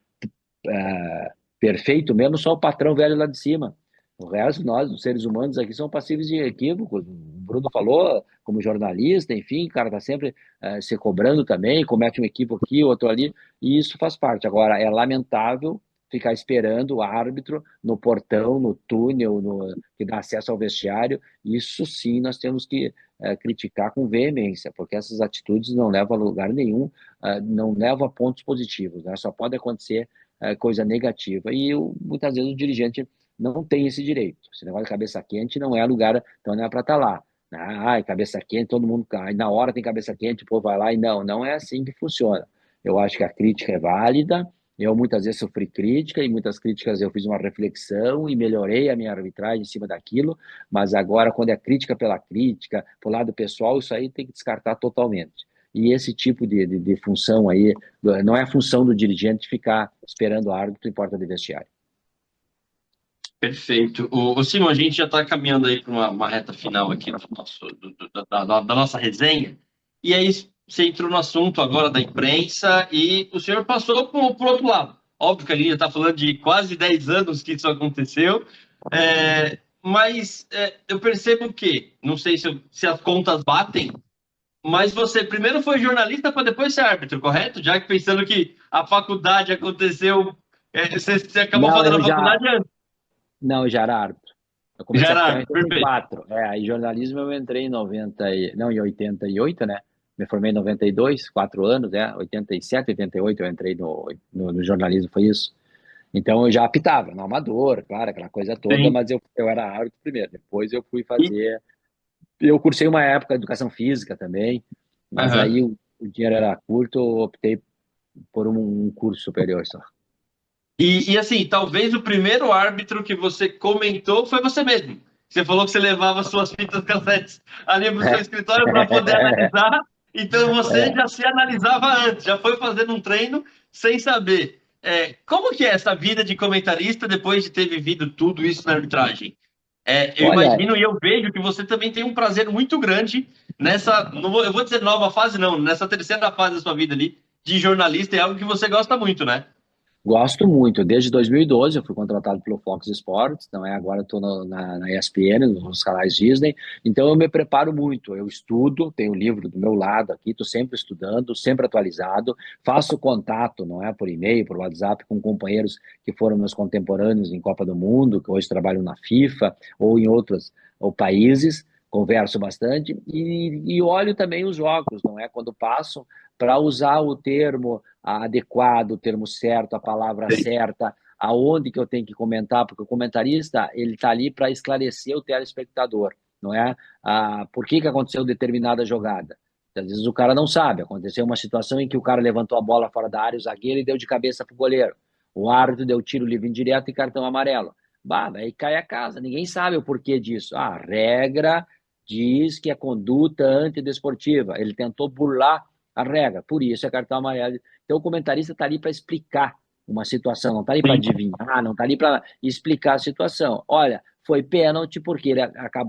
perfeito mesmo, só o patrão velho lá de cima. O resto, nós, os seres humanos aqui, são passíveis de equívocos. O Bruno falou, como jornalista, enfim, o cara está sempre se cobrando também, comete um equívoco aqui, outro ali, e isso faz parte. Agora, é lamentável ficar esperando o árbitro no portão, no túnel, que dá acesso ao vestiário. Isso sim nós temos que criticar com veemência, porque essas atitudes não levam a lugar nenhum, não levam a pontos positivos, né? Só pode acontecer coisa negativa. E muitas vezes o dirigente não tem esse direito. Esse negócio de cabeça quente não é lugar, então não é para estar lá. Ai, cabeça quente, todo mundo cai. Na hora tem cabeça quente, o povo vai lá e não é assim que funciona. Eu acho que a crítica é válida. Eu muitas vezes sofri crítica e muitas críticas eu fiz uma reflexão e melhorei a minha arbitragem em cima daquilo, mas agora, quando é crítica pela crítica, pro lado pessoal, isso aí tem que descartar totalmente. E esse tipo de função aí, não é a função do dirigente ficar esperando o árbitro em porta de vestiário. Perfeito. O Simon, a gente já está caminhando aí para uma reta final aqui da nossa resenha. E aí você entrou no assunto agora da imprensa e o senhor passou por outro lado. Óbvio que a gente já está falando de quase 10 anos que isso aconteceu. mas eu percebo que, não sei se as contas batem, mas você primeiro foi jornalista para depois ser árbitro, correto? Já que pensando que a faculdade aconteceu, você acabou Não, fazendo a faculdade antes. não, eu já era árbitro. Eu Já comecei a era apitar em árbitro, perfeito. 84. Aí jornalismo eu entrei em 90, não, em 88, né? Me formei em 92, 4 anos, 87, 88 eu entrei no jornalismo, foi isso. Então eu já apitava, no amador, claro, aquela coisa toda, Sim. mas eu era árbitro primeiro. Depois eu fui E, fazer. Eu cursei uma época de educação física também, mas aham. aí o dinheiro era curto, eu optei por um curso superior só. E assim, talvez o primeiro árbitro que você comentou foi você mesmo. Você falou que você levava suas fitas cassetes ali para o seu escritório para poder analisar. Então você É. já se analisava antes, já foi fazendo um treino sem saber. Como que é essa vida de comentarista depois de ter vivido tudo isso na arbitragem? Eu Olha, imagino e eu vejo que você também tem um prazer muito grande nessa, eu vou dizer nova fase, não, nessa terceira fase da sua vida ali, de jornalista, é algo que você gosta muito, né? gosto muito. Desde 2012 eu fui contratado pelo Fox Sports, não é? Agora estou na ESPN, nos canais Disney. Então eu me preparo muito. Eu estudo, tenho o livro do meu lado aqui, estou sempre estudando, sempre atualizado. Faço contato, não é? Por e-mail, por WhatsApp, com companheiros que foram meus contemporâneos em Copa do Mundo, que hoje trabalham na FIFA ou em outros ou países. Converso bastante e olho também os jogos, não é? Quando passo para usar o termo adequado, o termo certo, a palavra certa, aonde que eu tenho que comentar, porque o comentarista ele está ali para esclarecer o telespectador, não é? Por que aconteceu determinada jogada? Às vezes o cara não sabe. Aconteceu uma situação em que o cara levantou a bola fora da área, o zagueiro, e deu de cabeça para o goleiro. O árbitro deu tiro livre indireto e cartão amarelo. Bah, aí cai a casa. Ninguém sabe o porquê disso. A regra diz que é conduta antidesportiva. Ele tentou burlar a regra, por isso é cartão amarelo. Então o comentarista está ali para explicar uma situação, não está ali para Sim. adivinhar, não está ali para explicar a situação. Olha, foi pênalti porque ele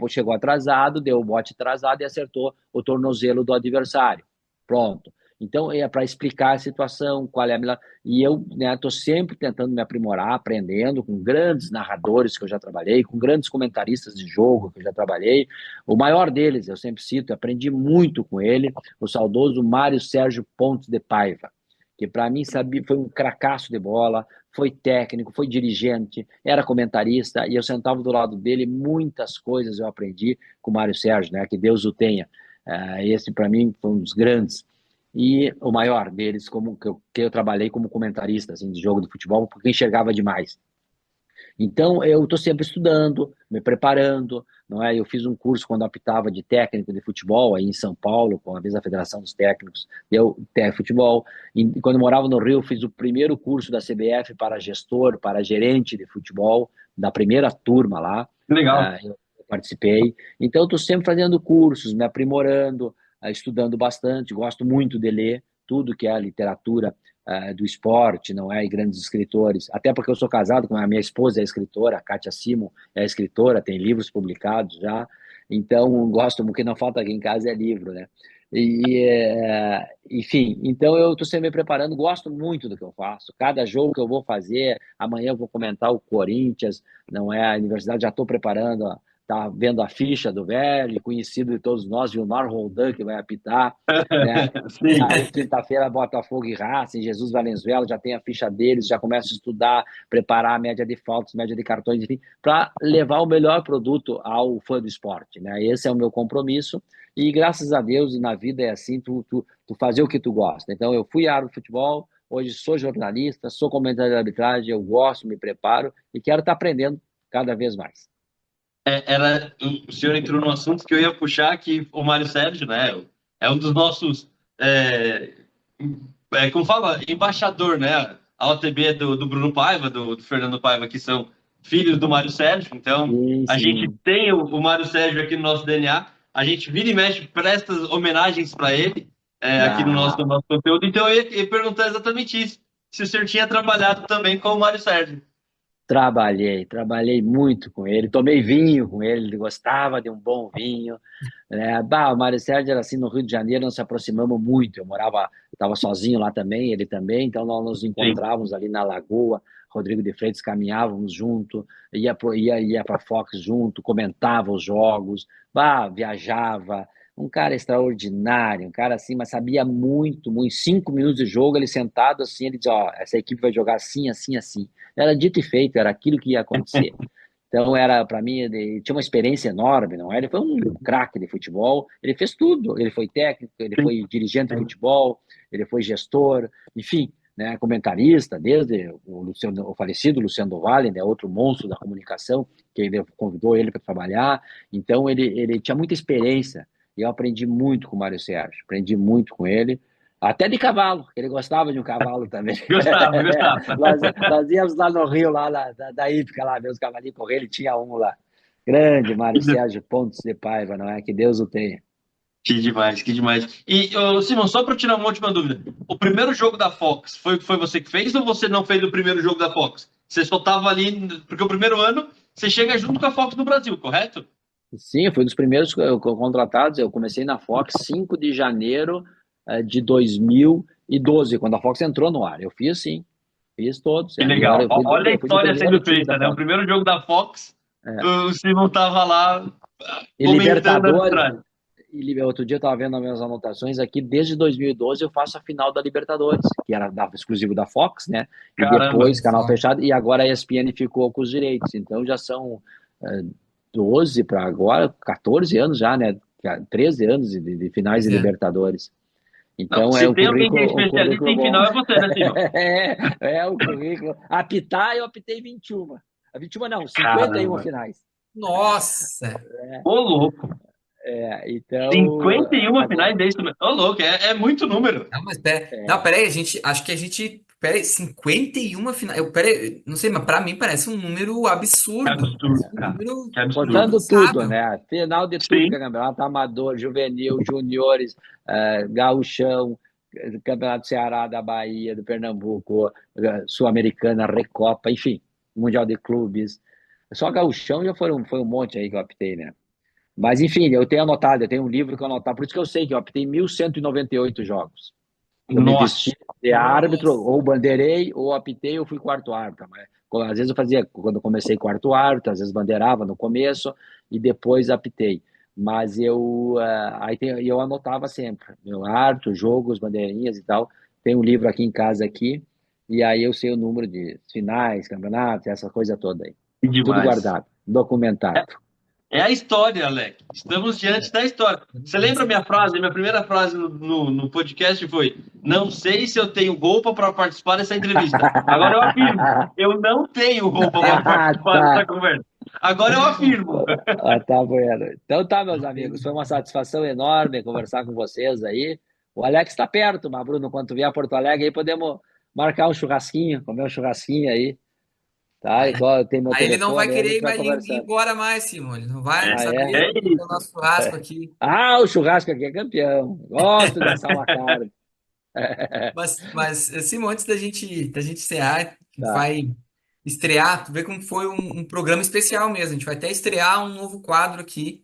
chegou atrasado, deu o bote atrasado e acertou o tornozelo do adversário. Pronto. Então é para explicar a situação, qual é a melhor. E eu estou sempre tentando me aprimorar, aprendendo com grandes narradores que eu já trabalhei, com grandes comentaristas de jogo que eu já trabalhei. O maior deles, eu sempre cito, aprendi muito com ele, o saudoso Mário Sérgio Pontes de Paiva, que para mim sabia, foi um cracaço de bola, foi técnico, foi dirigente, era comentarista, e eu sentava do lado dele, muitas coisas eu aprendi com o Mário Sérgio, né, que Deus o tenha. Esse para mim foi um dos grandes e o maior deles, como que eu trabalhei como comentarista assim, de jogo de futebol, porque enxergava demais. Então, eu estou sempre estudando, me preparando, não é? Eu fiz um curso quando eu apitava de técnico de futebol aí em São Paulo, com a vez a Federação dos Técnicos, deu futebol. E quando eu morava no Rio, eu fiz o primeiro curso da CBF para gestor, para gerente de futebol, da primeira turma lá. Legal. Eu participei. Então, eu estou sempre fazendo cursos, me aprimorando, estudando bastante, gosto muito de ler tudo que é a literatura do esporte, não é? E grandes escritores. Até porque eu sou casado com a minha esposa, é escritora, a Kátia Simon é escritora, tem livros publicados já. Então, gosto, o que não falta aqui em casa é livro, né? Enfim, então eu estou sempre me preparando, gosto muito do que eu faço. Cada jogo que eu vou fazer, amanhã eu vou comentar o Corinthians, não é? A universidade já estou preparando, tá vendo a ficha do velho, conhecido de todos nós, Vilmar Roldan, que vai apitar, né? Sim. Aí, quinta-feira, Botafogo e Racing, Jesus Valenzuela, já tem a ficha deles, já começa a estudar, preparar a média de faltas, média de cartões, enfim, para levar o melhor produto ao fã do esporte, né? Esse é o meu compromisso, e graças a Deus, na vida é assim, tu fazer o que tu gosta. Então, eu fui árbitro de futebol, hoje sou jornalista, sou comentarista de arbitragem, eu gosto, me preparo, e quero estar aprendendo cada vez mais. O senhor entrou no assunto que eu ia puxar, que o Mário Sérgio, né, é um dos nossos, como fala, embaixador, né, a OTB do Bruno Paiva, do Fernando Paiva, que são filhos do Mário Sérgio, então Sim, a gente sim. tem o Mário Sérgio aqui no nosso DNA, a gente vira e mexe, presta homenagens para ele aqui no nosso, Ah, no nosso conteúdo, então eu ia perguntar exatamente isso, se o senhor tinha trabalhado também com o Mário Sérgio. Trabalhei muito com ele, tomei vinho com ele, ele gostava de um bom vinho, né? Bah, o Mário Sérgio era assim no Rio de Janeiro, nós nos aproximamos muito, estava sozinho lá também, ele também, então nós nos Sim. encontrávamos ali na Lagoa, Rodrigo de Freitas, caminhávamos junto, ia para a Fox junto, comentava os jogos, bah, viajava, um cara extraordinário, um cara assim, mas sabia muito, muito, 5 minutos de jogo, ele sentado assim, ele dizia, ó, essa equipe vai jogar assim, assim, assim. Era dito e feito, era aquilo que ia acontecer. Então, era para mim, ele tinha uma experiência enorme, não é? Ele foi um craque de futebol, ele fez tudo. Ele foi técnico, ele Sim. foi dirigente de futebol, ele foi gestor, enfim, né? Comentarista, desde o falecido Luciano do Vale, né? Outro monstro da comunicação, que ele convidou ele para trabalhar. Então, ele tinha muita experiência. E eu aprendi muito com o Mário Sérgio, aprendi muito com ele. Até de cavalo, ele gostava de um cavalo também. Gostava, gostava. Nós íamos lá no Rio, lá da Ípica, lá ver os cavalinhos correr, ele tinha um lá. Grande Mário Sérgio Pontes de Paiva, não é? Que Deus o tenha. Que demais, que demais. E, ô, Simão, só para tirar uma última dúvida. O primeiro jogo da Fox foi você que fez ou você não fez o primeiro jogo da Fox? Você só estava ali, porque o primeiro ano você chega junto com a Fox no Brasil, correto? Sim, eu fui dos primeiros contratados. Eu comecei na Fox 5 de janeiro de 2012, quando a Fox entrou no ar. Eu fiz sim, fiz todos. Que Eu legal. fui, Olha a eu fui do história primeiro sendo time da feita, né? O Fox. primeiro jogo da Fox, É. o Simão estava lá E comentando a Libertadores, vitória. outro dia eu estava vendo as minhas anotações aqui, desde 2012 eu faço a final da Libertadores, que era exclusivo da Fox, né? E Caramba. depois canal fechado, e agora a ESPN ficou com os direitos. Então já são 12 para agora, 14 anos já, né? 13 anos de finais de Pois é. Libertadores. Não, Então é se tem alguém que é um especialista currículo em bom. final, é você, né, Simão? É o currículo. Apitar, eu apitei 21. 21 não, 51 Caramba. finais. Nossa! Ô, louco. Então, 51 agora. finais desse. Ô, louco, é muito número. Não, mas pera. Não, É, pera aí, acho que a gente. Pera aí, 51 final. Pera aí, não sei, mas pra mim parece um número Que absurdo. absurdo, Um cara. número Que absurdo. contando tudo, impensável. né? Final de tudo que Sim. é campeonato, amador, juvenil, juniores, gauchão, campeonato do Ceará, da Bahia, do Pernambuco, Sul-Americana, Recopa, enfim, Mundial de Clubes. Só gauchão já foi um monte aí que eu apitei, né? Mas, enfim, eu tenho anotado, eu tenho um livro que eu anotado, por isso que eu sei que eu apitei 1.198 jogos. Eu me Nossa. vesti de árbitro, Nossa. ou bandeirei, ou apitei, ou fui quarto árbitro. Mas, às vezes eu fazia, quando eu comecei quarto árbitro, às vezes bandeirava no começo e depois apitei. Mas eu anotava sempre, meu árbitro, jogos, bandeirinhas e tal. Tem um livro aqui em casa aqui, e aí eu sei o número de finais, campeonatos, essa coisa toda aí. Que Tudo demais. guardado, documentado. É a história, Alec. Estamos diante da história. Você lembra a minha frase? Minha primeira frase no podcast foi: Não sei se eu tenho roupa para participar dessa entrevista. Agora eu afirmo: Eu não tenho roupa para Ah, participar dessa tá. conversa. Agora eu afirmo. Tá bueno. Então tá, meus amigos. Foi uma satisfação enorme conversar com vocês aí. O Alex está perto, mas Bruno, quando tu vier a Porto Alegre, aí podemos marcar um churrasquinho, comer um churrasquinho aí, tá? Aí, Igual tem meu aí ele não vai telefone, aí a querer gente ir, vai ir conversando. embora mais, Simão. Ele não vai Ah, saber é? É do isso. nosso churrasco aqui. Ah, o churrasco aqui é campeão. Gosto de assar uma carne. Mas Simão, antes da gente encerrar, a gente Tá. vai estrear, tu vê como foi um programa especial mesmo. A gente vai até estrear um novo quadro aqui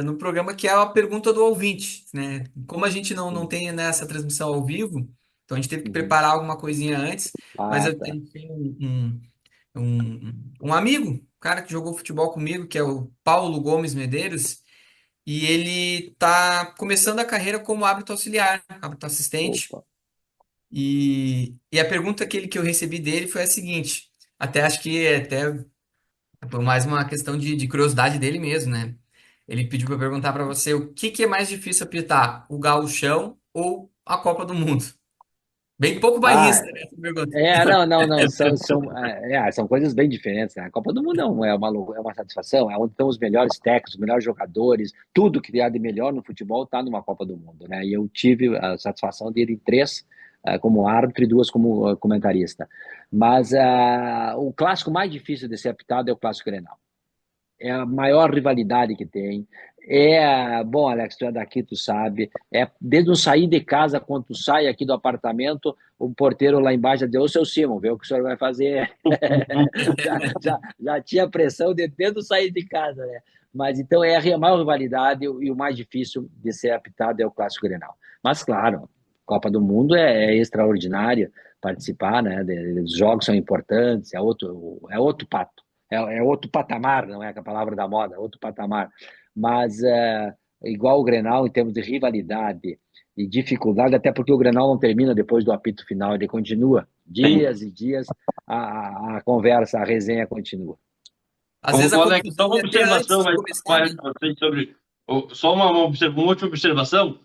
no programa que é a pergunta do ouvinte, né? Como a gente não Uhum. tem nessa transmissão ao vivo, então a gente teve que Uhum. preparar alguma coisinha antes, mas Ah, a tá. gente tem um amigo, um cara que jogou futebol comigo, que é o Paulo Gomes Medeiros, e ele tá começando a carreira como árbitro auxiliar, árbitro assistente. Opa. E a pergunta que eu recebi dele foi a seguinte: até acho que até por mais uma questão de curiosidade dele mesmo, né? Ele pediu para perguntar para você o que é mais difícil apitar, o Gauchão ou a Copa do Mundo? Bem pouco Ah, bairrista, né, essa pergunta. não, são coisas bem diferentes, né? A Copa do Mundo não é uma satisfação, é onde estão os melhores técnicos, os melhores jogadores, tudo que há de melhor no futebol está numa Copa do Mundo, né? E eu tive a satisfação de ir em três como árbitro e duas como comentarista. Mas o clássico mais difícil de ser apitado é o Clássico Grenal. É a maior rivalidade que tem. Bom, Alex, tu é daqui, tu sabe. É desde o sair de casa, quando tu sai aqui do apartamento, o porteiro lá embaixo já deu o seu Simon, vê o que o senhor vai fazer. Já tinha pressão de tendo sair de casa, né? Mas então é a maior rivalidade e o mais difícil de ser apitado é o Clássico Grenal. Mas claro, Copa do Mundo é extraordinário participar, né? Os jogos são importantes, é outro pato, é outro patamar, não é a palavra da moda, é outro patamar. Mas igual o Grenal em termos de rivalidade e dificuldade, até porque o Grenal não termina depois do apito final, ele continua Sim. dias e dias, a conversa, a resenha continua. Às vezes a Ô, Alex, só confusão uma é até observação antes de mais começar, mais né? vocês sobre. Só uma última observação.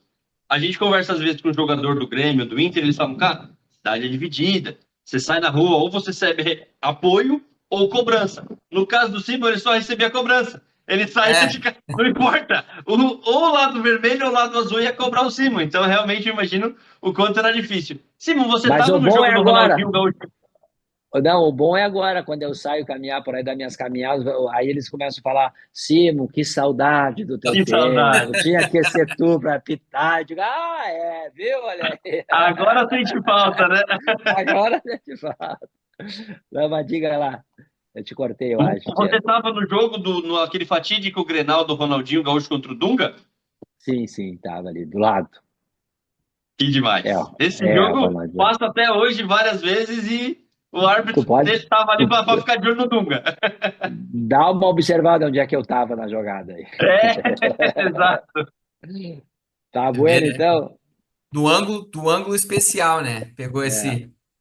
A gente conversa às vezes com o jogador do Grêmio, do Inter, eles falam, cara, cidade é dividida. Você sai na rua, ou você recebe apoio ou cobrança. No caso do Simba, ele só recebia cobrança. Ele saía de É, casa, não importa. Ou o lado vermelho ou o lado azul ia cobrar o Simon. Então, realmente, eu imagino o quanto era difícil. Simon, você Mas estava o no bom jogo é do agora. Ronaldinho Gaúcho? Não, o bom é agora, quando eu saio caminhar por aí das minhas caminhadas, aí eles começam a falar, Simo, que saudade do teu Que saudade. tempo, tinha que ser tu para apitar. Eu digo, viu, olha aí. Agora sente falta, né? Agora a gente fala. Não, mas diga lá, eu te cortei, eu acho, Você tia. estava no jogo no aquele fatídico Grenal do Ronaldinho Gaúcho contra o Dunga? Sim, sim, tava ali, do lado. Que É, demais. Esse o jogo Ronaldinho. passa até hoje várias vezes e o Tu árbitro pode estava ali tu, para ficar de olho no Dunga. dar uma observada onde é que eu tava na jogada aí. É, exato. Tá você vê, bueno, né? então? Do ângulo especial, né? Pegou É,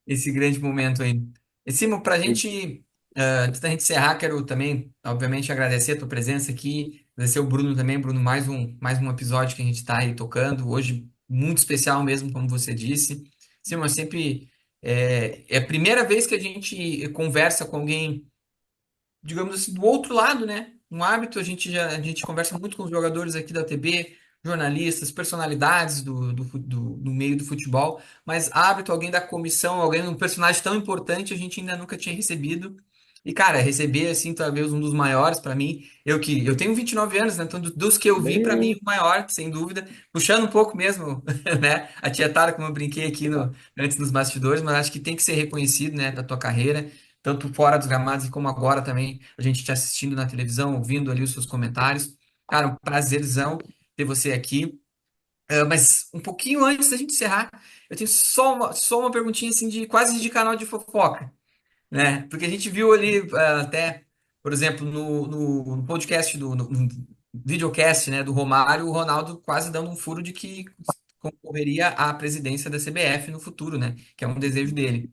esse grande momento aí. E Simo, para a e- gente, antes da gente encerrar, quero também, obviamente, agradecer a tua presença aqui, agradecer o Bruno também, Bruno, mais um episódio que a gente está aí tocando, hoje muito especial mesmo, como você disse. Simo, é sempre é a primeira vez que a gente conversa com alguém, digamos assim, do outro lado, né? Um hábito, a gente conversa muito com os jogadores aqui da TB, jornalistas, personalidades do meio do futebol, mas hábito, alguém da comissão, alguém, um personagem tão importante, a gente ainda nunca tinha recebido. E, cara, receber, assim, talvez um dos maiores para mim, eu tenho 29 anos, né? Então, dos que eu vi, para mim, bem, o maior, sem dúvida, puxando um pouco mesmo, né? A tietara, como eu brinquei aqui antes dos bastidores, mas acho que tem que ser reconhecido, né, da tua carreira tanto fora dos gramados e como agora também, a gente te assistindo na televisão, ouvindo ali os seus comentários. Cara, um prazerzão ter você aqui. Mas um pouquinho antes da gente encerrar, eu tenho só uma perguntinha assim de quase de canal de fofoca, né? Porque a gente viu ali até, por exemplo, no podcast no videocast, né, do Romário, o Ronaldo quase dando um furo de que concorreria à presidência da CBF no futuro, né? Que é um desejo dele.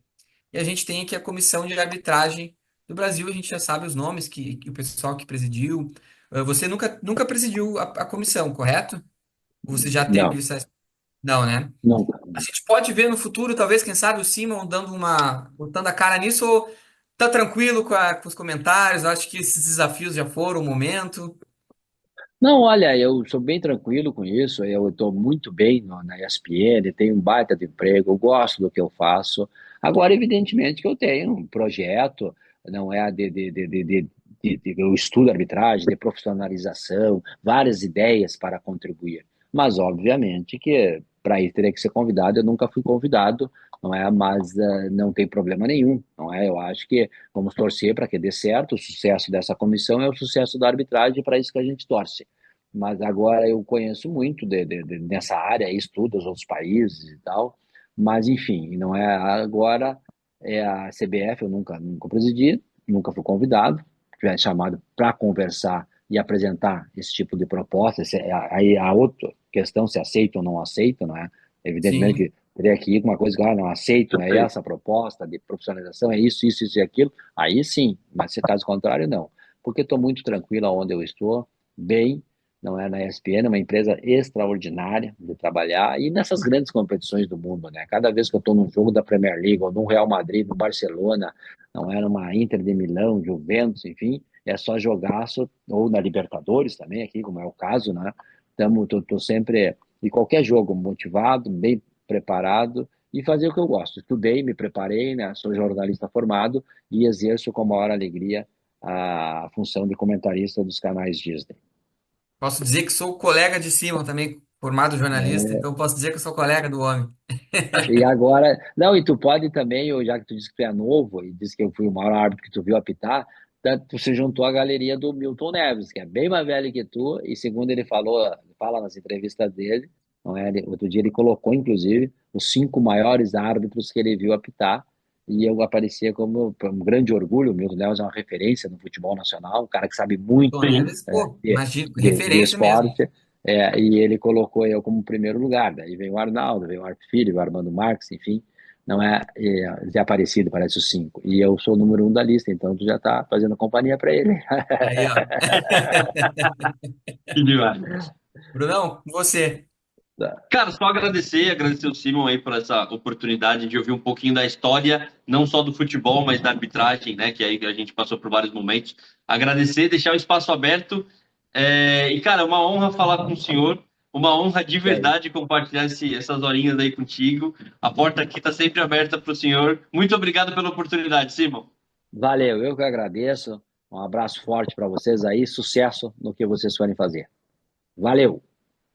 E a gente tem aqui a comissão de arbitragem do Brasil, a gente já sabe os nomes que o pessoal que presidiu. Você nunca presidiu a comissão, correto? Ou você já teve não, essa. Não, né? não. A gente pode ver no futuro, talvez, quem sabe, o Simon botando a cara nisso, ou tá tranquilo com os comentários, acho que esses desafios já foram o momento. Não, olha, eu sou bem tranquilo com isso, eu estou muito bem na ESPN, tenho um baita de emprego, eu gosto do que eu faço. Agora, evidentemente que eu tenho um projeto, não é eu estudo arbitragem, de profissionalização, várias ideias para contribuir. Mas, obviamente, que para isso teria que ser convidado, eu nunca fui convidado, não é? Mas não tem problema nenhum, não é? Eu acho que vamos torcer para que dê certo, o sucesso dessa comissão é o sucesso da arbitragem, para isso que a gente torce. Mas agora eu conheço muito nessa área, estudo os outros países e tal, mas enfim, não é agora é a CBF, eu nunca presidi, nunca fui convidado, tivesse chamado para conversar e apresentar esse tipo de proposta, aí a outra questão se aceita ou não aceita, não é? Evidentemente Sim. que teria que ir com uma coisa que não aceito, é Perfeito. essa proposta de profissionalização, é isso e aquilo, aí sim, mas se caso contrário, não. Porque estou muito tranquilo onde eu estou, bem, não é na ESPN, é uma empresa extraordinária de trabalhar, e nessas grandes competições do mundo, né? Cada vez que eu estou num jogo da Premier League, ou num Real Madrid, no Barcelona, não é numa Inter de Milão, Juventus, enfim, é só jogaço, ou na Libertadores também, aqui, como é o caso, né? Tô sempre, em qualquer jogo, motivado, bem preparado, e fazer o que eu gosto. Estudei, me preparei, né? Sou jornalista formado e exerço com a maior alegria a função de comentarista dos canais Disney. Posso dizer que sou colega de Simon também. Formado jornalista, então posso dizer que eu sou colega do homem. E agora, não, e tu pode também, já que tu disse que tu é novo e disse que eu fui o maior árbitro que tu viu apitar, tu se juntou à galeria do Milton Neves, que é bem mais velho que tu, e segundo ele falou, fala nas entrevistas dele, não é? Outro dia ele colocou, inclusive, os 5 maiores árbitros que ele viu apitar, e eu aparecia como um grande orgulho. O Milton Neves é uma referência no futebol nacional, um cara que sabe muito Tom Sim. Neves, pô, de, imagina, de referência mesmo. esporte. E ele colocou eu como primeiro lugar. Daí veio o Arnaldo, veio o Arthur Filho, veio o Armando Marques, enfim, não é Aparecido, parece os 5. E eu sou o número 1 da lista, então tu já tá fazendo companhia para ele. Aí, ó. Que demais. Brunão, com você. Cara, só agradecer o Simon aí por essa oportunidade de ouvir um pouquinho da história, não só do futebol, mas da arbitragem, né? Que aí a gente passou por vários momentos. Agradecer, deixar o espaço aberto. E, cara, é uma honra falar com o senhor, uma honra de verdade compartilhar essas horinhas aí contigo. A porta aqui está sempre aberta para o senhor. Muito obrigado pela oportunidade, Simon. Valeu, eu que agradeço. Um abraço forte para vocês aí, sucesso no que vocês forem fazer. Valeu!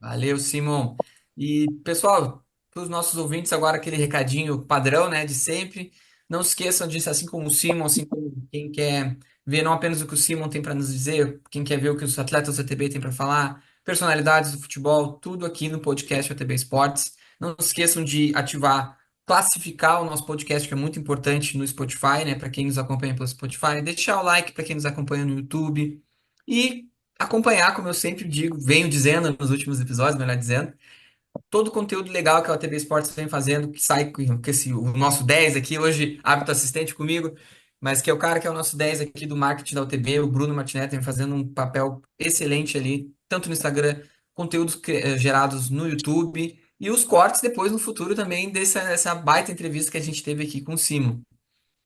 Valeu, Simon. E, pessoal, para os nossos ouvintes, agora aquele recadinho padrão, né, de sempre. Não se esqueçam disso, assim como o Simon, assim como quem quer ver não apenas o que o Simon tem para nos dizer, quem quer ver o que os atletas do ATB têm para falar, personalidades do futebol, tudo aqui no podcast ATB Esportes. Não se esqueçam de ativar, classificar o nosso podcast, que é muito importante no Spotify, né, para quem nos acompanha pelo Spotify, deixar o like para quem nos acompanha no YouTube. E acompanhar, como eu sempre digo, venho dizendo nos últimos episódios, melhor dizendo, todo o conteúdo legal que a TV Esportes vem fazendo, que sai com o nosso 10 aqui, hoje, hábito assistente comigo, mas que é o cara que é o nosso 10 aqui do marketing da UTB, o Bruno Martinetti, vem fazendo um papel excelente ali, tanto no Instagram, conteúdos gerados no YouTube, e os cortes depois no futuro também dessa baita entrevista que a gente teve aqui com o Simon.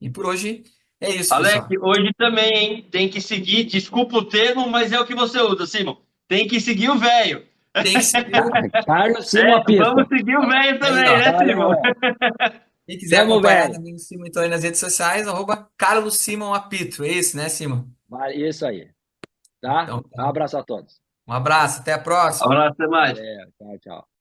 E por hoje é isso, Alex, pessoal. hoje também, hein? Tem que seguir, desculpa o termo, mas é o que você usa, Simon. Tem que seguir o velho. Tem que seguir o... Carlos Simon Vamos Apito. seguir o velho Aí, também, ó. né, Simon? Valeu! Quem quiser Tamo, acompanhar velho! também o Simon então, aí nas redes sociais, Carlos Simon Apito. É isso, né, Simon? Isso aí, tá? Então, Um tá. abraço a todos. Um abraço, até a próxima. Abraço, até mais. Valeu, tchau, tchau.